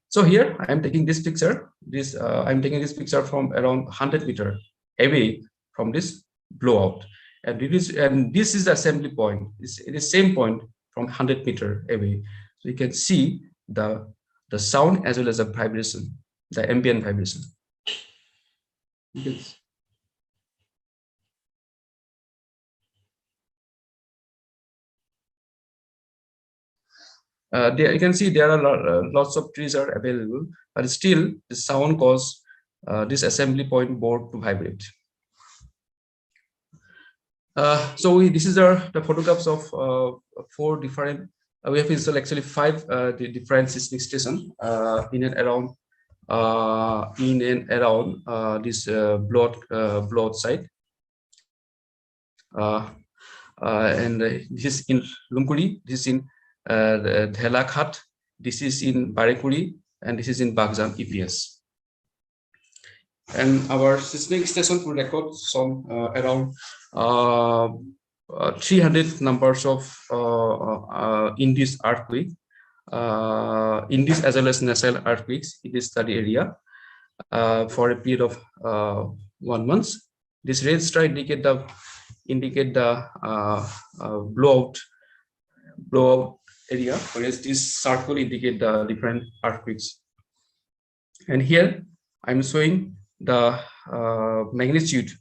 So here I am taking this picture. I'm taking this picture from around 100 meters away from this blowout, and this is the assembly point. It is same point from 100 meters away. So you can see the sound as well as the vibration, the ambient vibration. Yes. There you can see there are lots of trees are available, but still the sound caused this assembly point board to vibrate. This is the photographs of 4 different. We have installed actually 5 the different seismic stations in and around this blowout site. And this is in Lumkuri, this is in Dhelakhat, this is in Barekuri, and this is in Bagjan EPS. And our seismic station will record some around 300 numbers of induced earthquake, induced as well as natural earthquakes in this study area for a period of 1 month. This register indicate the blowout area, whereas this circle indicate the different earthquakes. And here I'm showing the magnitude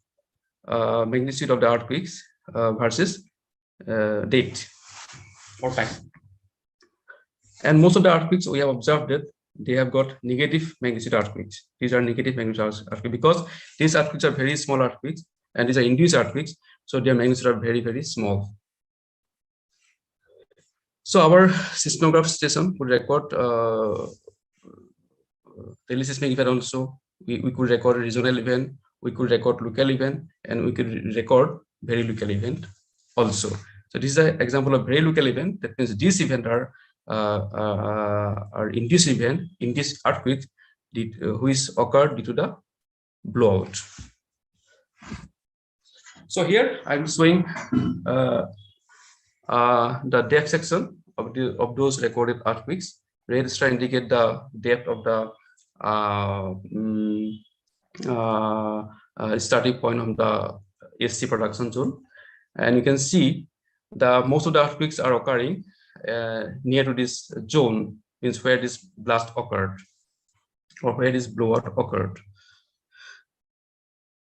of the earthquakes versus date or time. And most of the earthquakes we have observed that they have got negative magnitude earthquakes. These are negative magnitude earthquakes because these earthquakes are very small earthquakes, and these are induced earthquakes, so their magnitudes are very, very small. So our seismograph station would record daily seismic event also. We could record a regional event, we could record local event, and we could record very local event also. So this is an example of very local event. That means these events are induced event, induced earthquake, which occurred due to the blowout. So here I'm showing the depth section of those recorded earthquakes. Red star indicate the depth of the starting point of the ASSHEE production zone, and you can see most of the earthquakes are occurring near to this zone, means where this blast occurred or where this blowout occurred.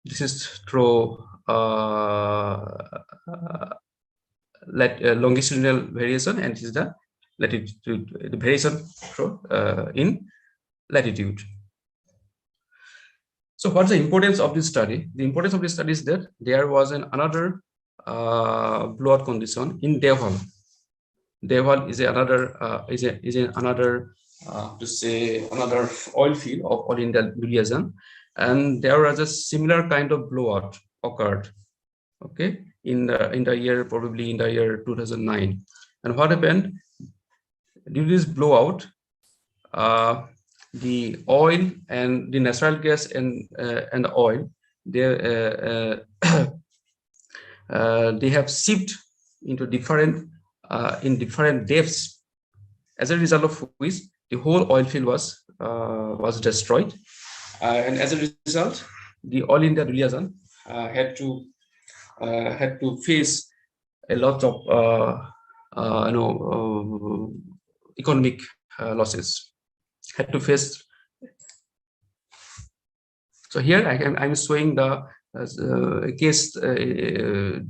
This is through longitudinal variation, and this is the latitude, the variation through in latitude. So what's the importance of this study? The importance of this study is that there was another blowout condition in Devajit. Devajit is another another oil field of All India Duliajan, and there was a similar kind of blowout occurred, okay, in the year, probably in the year 2009. And what happened due to this blowout? The oil and the natural gas and the oil, they have shifted into different in different depths, as a result of which the whole oil field was destroyed, and as a result, the All India Duliajan had to face a lot of economic losses. Had to face. So here I'm showing the case the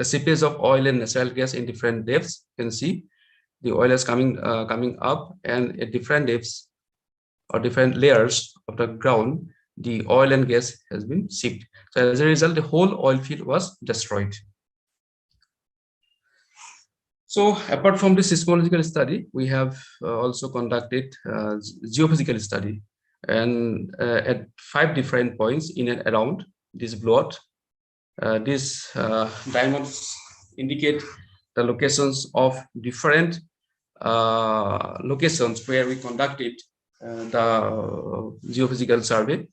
seepage of oil and natural gas in different depths. You can see the oil is coming up, and at different depths or different layers of the ground, the oil and gas has been seeped. So as a result, the whole oil field was destroyed. So apart from the seismological study, we have also conducted geophysical study, and at 5 different points in and around this blowout. These diamonds indicate the locations of different locations where we conducted the geophysical survey.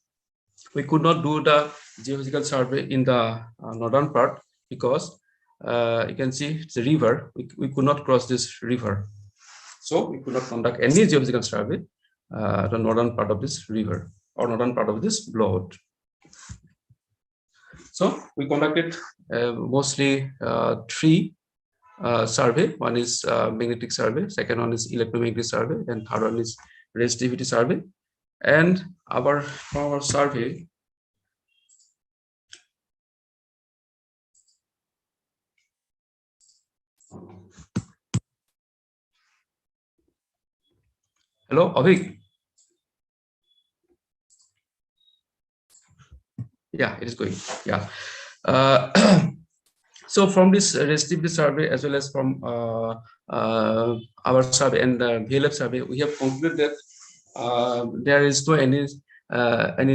We could not do the geophysical survey in the northern part because you can see it's a river. We could not cross this river, so we could not conduct any geophysical survey the northern part of this river or northern part of this blowout. So we conducted mostly 3 survey. One is magnetic survey, second one is electromagnetic survey, and third one is resistivity survey. And our survey, hello, Avik. Yeah, it is going. Yeah. So from this resistivity survey, as well as from our survey and the VLF survey, we have concluded that there is no any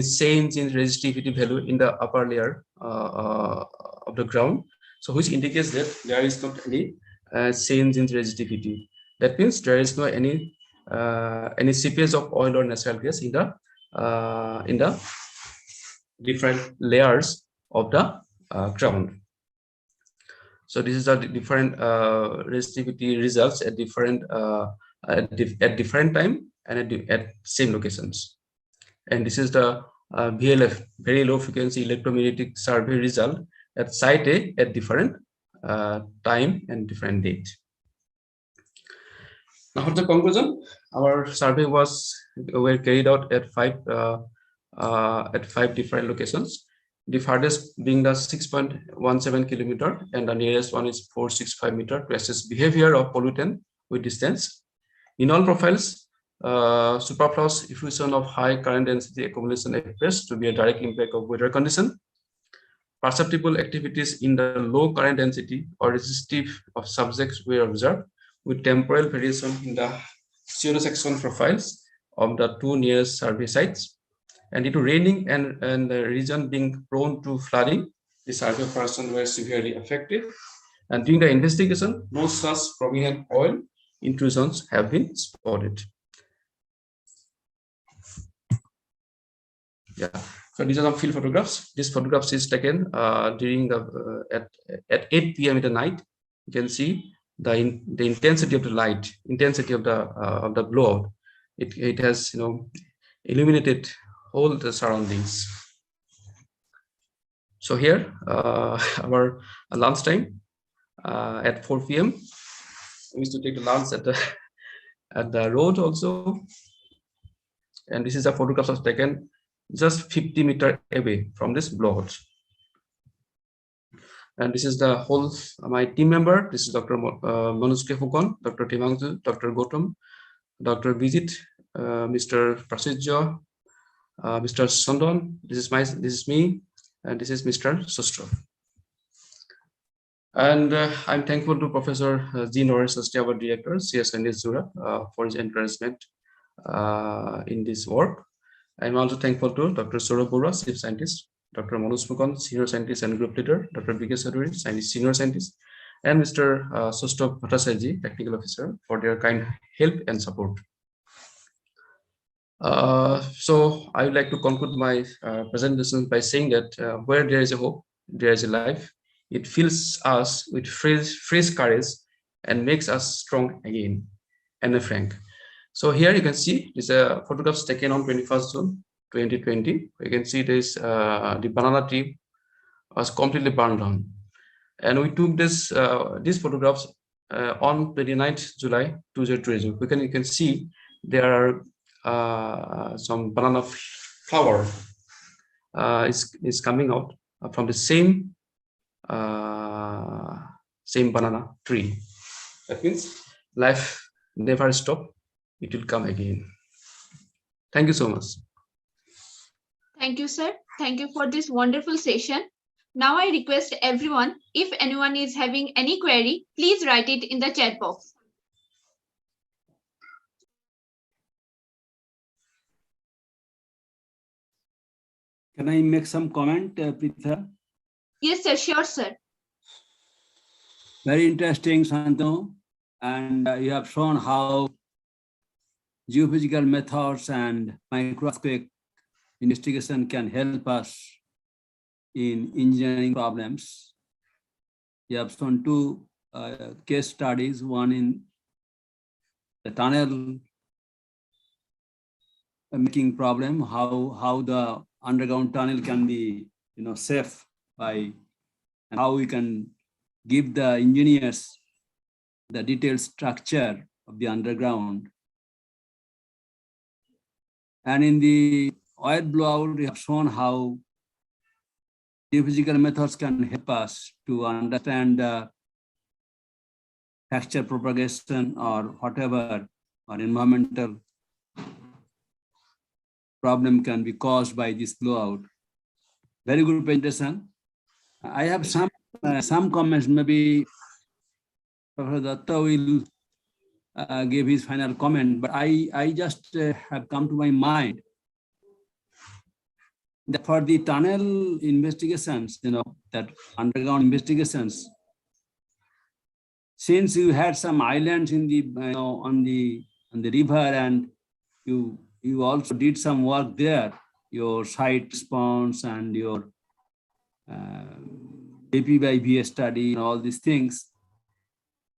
change in resistivity value in the upper layer of the ground. So which indicates that there is not any change in resistivity. That means there is no any seepage of oil or natural gas in the different layers of the ground. So this is the different resistivity results at different at different time and at same locations. And this is the VLF, very low frequency electromagnetic survey result at site A at different time and different date. Now for the conclusion, our survey were carried out at five different locations. The farthest being the 6.17 kilometer, and the nearest one is 465 meter to assess behavior of pollutant with distance. In all profiles, superfluous effusion of high current density accumulation appears to be a direct impact of weather condition. Perceptible activities in the low current density or resistive of subjects were observed, with temporal variation in the pseudo-section profiles of the two nearest survey sites. And due to raining and the region being prone to flooding, the survey operations were severely affected. And during the investigation, no such prominent oil intrusions have been spotted. Yeah, so these are some field photographs. This photographs is taken during the at 8 p.m. in the night. You can see the intensity of the light, intensity of the blowout. It has illuminated all the surroundings. So here our lunch time at 4 p.m. We used to take the lunch at the road also. And this is a photograph was taken just 50 meters away from this blowout. And this is the whole my team member. This is Dr. Manoj Fukon, Dr. Timangju, Dr. Gautam, Dr. Devajit, Mr. Prasidjo, Mr. Sondon. This is me, and this is Mr. Sustrov. And I'm thankful to Professor G. Norris Sastry, our director, CS Sandesh Zura, for his encouragement in this work. I'm also thankful to Dr. Saurabh Bora, chief scientist, Dr. Manoj Mukon, senior scientist and group leader, Dr. Vikesh Aduri, senior scientist, and Mr. Sustrov Bhattacharya, technical officer, for their kind help and support. So I would like to conclude my presentation by saying that where there is a hope, there is a life. It fills us with fresh courage and makes us strong again. And frank. So here you can see these photographs taken on 21st June 2020. You can see this the banana tree was completely burned down, and we took these photographs on 29th July 2020. You can see there are some banana flower is coming out from the same banana tree. That means life never stop. It will come again. Thank you so much. Thank you, sir. Thank you for this wonderful session. Now I request everyone, if anyone is having any query, please write it in the chat box. Can I make some comment, Pritha? Yes, sir. Sure, sir. Very interesting, Santanu. And you have shown how geophysical methods and microearthquake investigation can help us in engineering problems. You have shown two case studies, one in the tunnel making problem, how the underground tunnel can be safe by, and how we can give the engineers the detailed structure of the underground. And in the oil blowout, we have shown how geophysical methods can help us to understand texture propagation or whatever, or environmental problem can be caused by this blowout. Very good presentation. I have some some comments. Maybe Professor Datta will give his final comment, but I just have come to my mind that for the tunnel investigations, that underground investigations, since you had some islands in the on the river, and you also did some work there, your site response and your AP by VA study and all these things.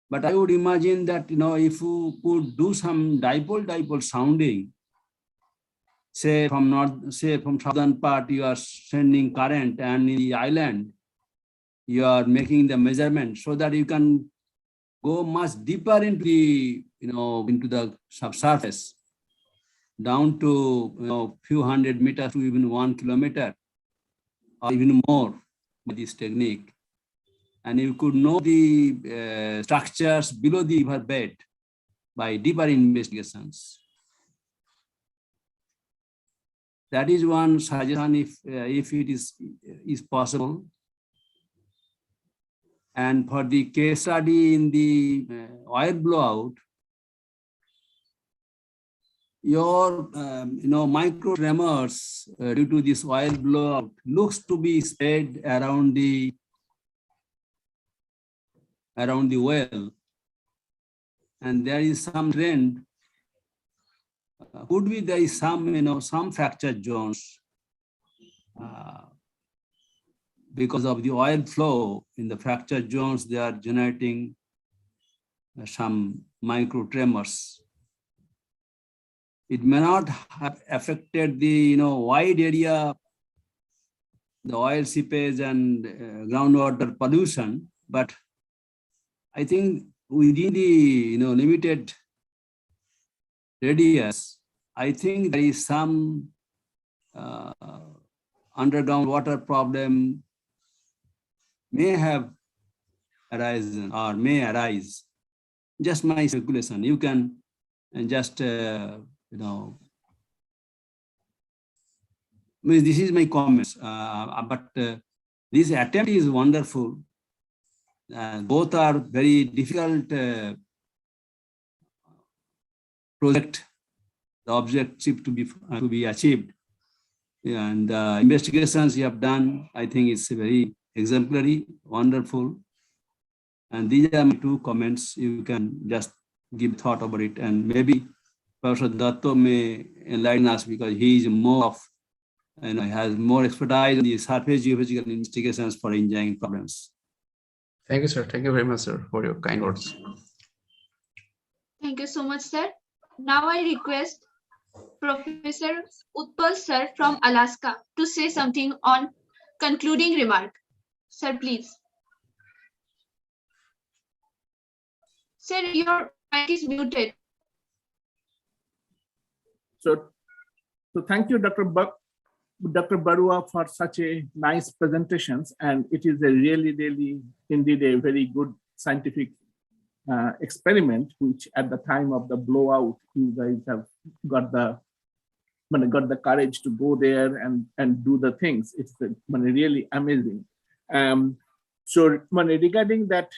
But I would imagine that if you could do some dipole sounding, say from southern part you are sending current, and in the island you are making the measurement, so that you can go much deeper into the into the subsurface, down to few hundred meters to even 1 kilometer or even more with this technique, and you could know the structures below the river bed by deeper investigations. That is one suggestion, if it is possible. And for the case study in the oil blowout, your micro tremors due to this oil blowout looks to be spread around the well, and there is some trend. Could be there is some fracture zones because of the oil flow in the fracture zones. They are generating some micro tremors. It may not have affected the wide area, the oil seepage and groundwater pollution, but I think within the limited radius, I think there is some underground water problem may have arisen or may arise. Just my speculation. You can just this is my comments. But this attempt is wonderful. Both are very difficult project, the objective to be achieved, and investigations you have done, I think it's very exemplary, wonderful. And these are my 2 comments. You can just give thought about it, and maybe Professor Datta may enlighten us, because he is more of has more expertise in the surface geophysical investigations for engineering problems. Thank you, sir. Thank you very much, sir, for your kind words. Thank you so much, sir. Now I request Professor Utpal sir from Alaska to say something on concluding remark. Sir, please. Sir, your mic is muted. So thank you, Dr. Barua, for such a nice presentations, and it is a really indeed a very good scientific experiment, which at the time of the blowout, you guys have got the courage to go there and do the things. It's really amazing. So regarding that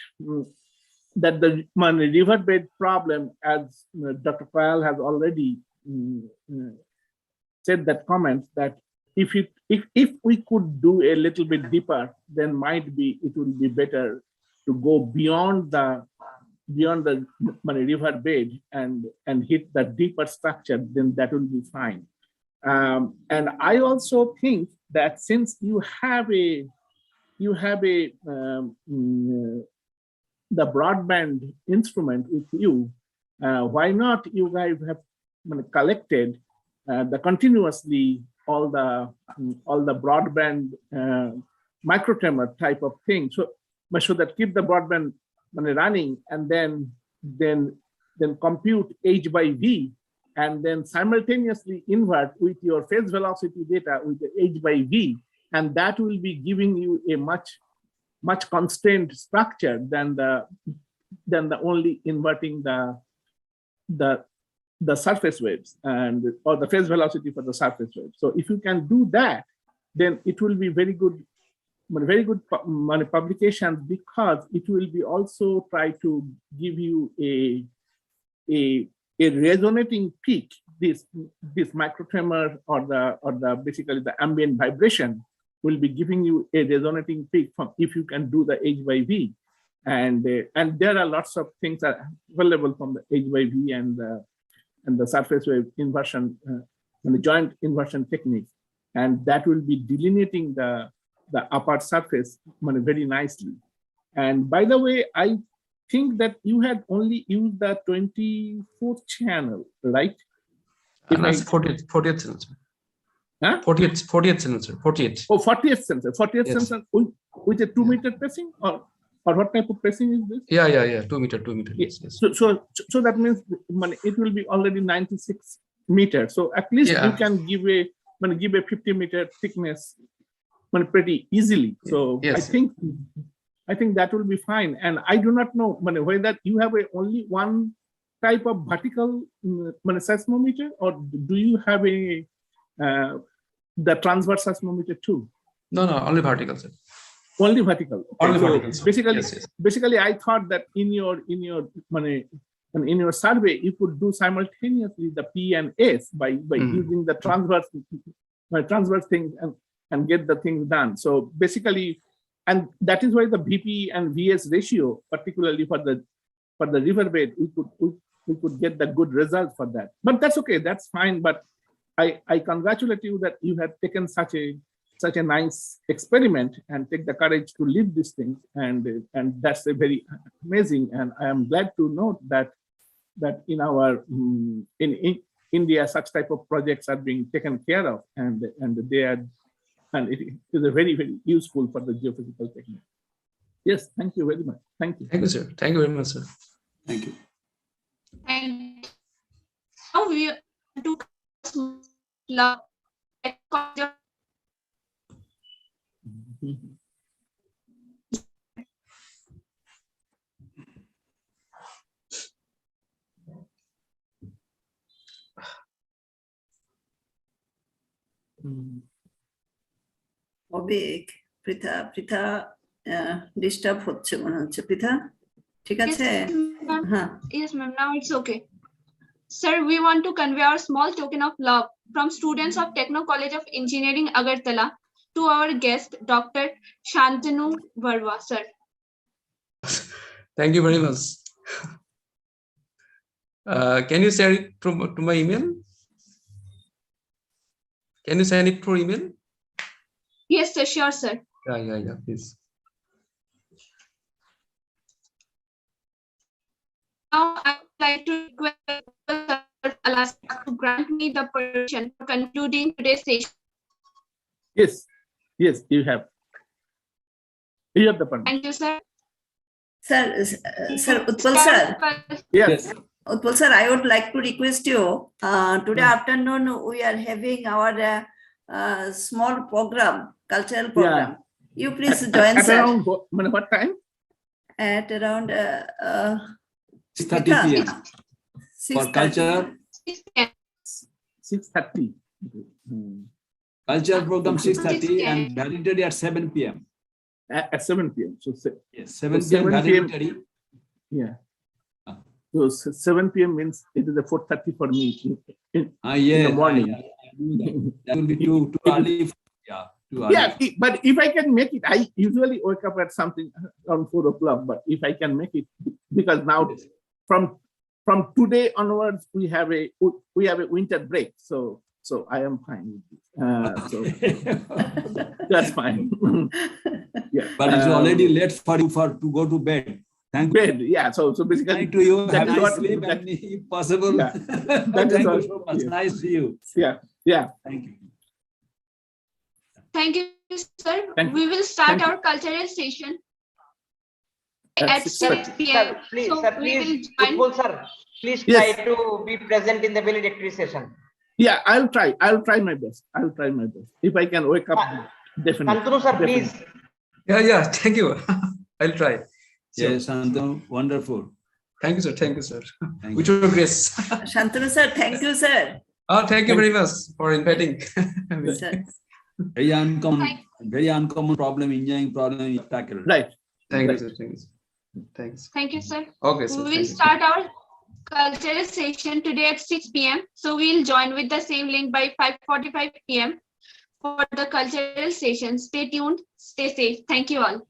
the riverbed problem, as Dr. Kyle has already said that comment, that if we could do a little bit deeper, then might be it will be better to go beyond the river bed and hit the deeper structure, then that will be fine. And I also think that since you have the broadband instrument with you, why not you guys have collected the continuously all the broadband microtremor type of thing, so that keep the broadband running, and then compute H by V, and then simultaneously invert with your phase velocity data with the H by V, and that will be giving you a much constrained structure than the only inverting the surface waves or the phase velocity for the surface waves. So if you can do that, then it will be very good very good publications, because it will be also try to give you a resonating peak. This microtremor or the basically the ambient vibration will be giving you a resonating peak from if you can do the H by V, and there are lots of things are available from the H by V and the surface wave inversion and the joint inversion techniques, and that will be delineating the upper surface very nicely. And by the way, I think that you had only used the 24th channel, right? And that's 40th sensor. Huh? 40th sensor. 48. Oh, 40th sensor. 40th Yes. sensor with a 2-meter spacing, or what type of spacing is this? Yeah. 2 meter. Yes. So that means it will be already 96 meters. So at least you can give a 50-meter thickness pretty easily. So Yes. I think that will be fine. And I do not know whether you have only one type of vertical seismometer, or do you have the transverse seismometer too? No, only vertical, sir. Only vertical. Only So vertical, sir. Yes. basically, I thought that in your survey you could do simultaneously the P and S by using the transverse things and get the things done. So basically, and that is why the VP and VS ratio, particularly for the riverbed, we could get the good result for that. But that's okay, that's fine. But I congratulate you that you have taken such a nice experiment and take the courage to lead this thing, and that's a very amazing. And I am glad to note that in our in India such type of projects are being taken care of, and it is a very, very useful for the geophysical technique. Yes, thank you very much. Thank you. Thank you, sir. Thank you very much, sir. Thank you. And now we want to love. Abhik Pritha disturb হচ্ছে মনে হচ্ছে। পৃথা ঠিক আছে? Yes, ma'am. Now it's okay. Sir, we want to convey our small token of love from students of Techno College of Engineering, Agartala, to our guest, Dr. Shantanu Varwa, sir. Thank you very much. Can you share it to my email? Can you send it through email? Yes, sir. Sure, sir. Yeah, please. Now, I would like to request Alaska to grant me the permission for concluding today's session. Yes, you have. You have the permission. Thank you, sir. Sir, Utpal sir. Yes. Utpal sir, I would like to request you, today afternoon we are having our small program, cultural program. You please join, At sir. around what time? At around 6:30 p.m. For 6:30. culture, 6:30. culture program 6:30 6:30. and valedictory at 7 p.m. At 7 p.m. So Yes, 7 So p.m. 7 p.m. valedictory. yeah. So 7 p.m. means it is a 4:30 for me in Yeah, the morning. That will be too early. Yeah, too early. Yeah, but if I can make it, I usually wake up at something around 4 o'clock. But if I can make it, because now from today onwards we have a winter break, so I am fine with this. So that's fine. Yeah, But it's already late for you to go to bed. Thank you. bed. Yeah, so basically Thank to you. that Have is nice what- sleep, that- and if possible. Yeah. That is Thank you what- so much. yeah. Nice to see you. yeah. Thank you. Thank you, sir. Thank you. We will start Thank you. our cultural session At at 6 Sir, 6:30. p.m. please, So sir, we will please, join. Utpal sir, please Yes. try to be present in the valedictory session. Yeah, I'll try my best. If I can wake up, definitely. Shantanu sir, please. Yeah. Thank you. I'll try. Sure. Yes, Anton, wonderful. Thank you, sir. Thank With you. your grace. Shantanu sir, thank you, sir. Oh, thank you very much for inviting. Sir. Very uncommon very uncommon problem, engineering problem you tackled. Right. Thank you, Right. sir. Thanks. Thank you, sir. Okay, sir. We Thank will you. start our cultural session today at 6 p.m. So we'll join with the same link by 5:45 p.m. for the cultural session. Stay tuned, stay safe. Thank you all.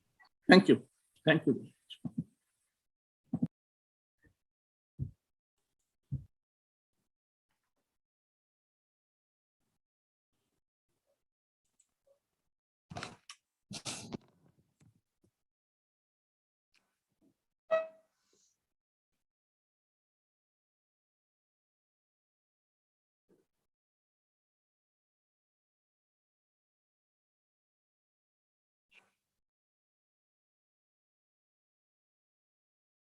Thank you. Thank you.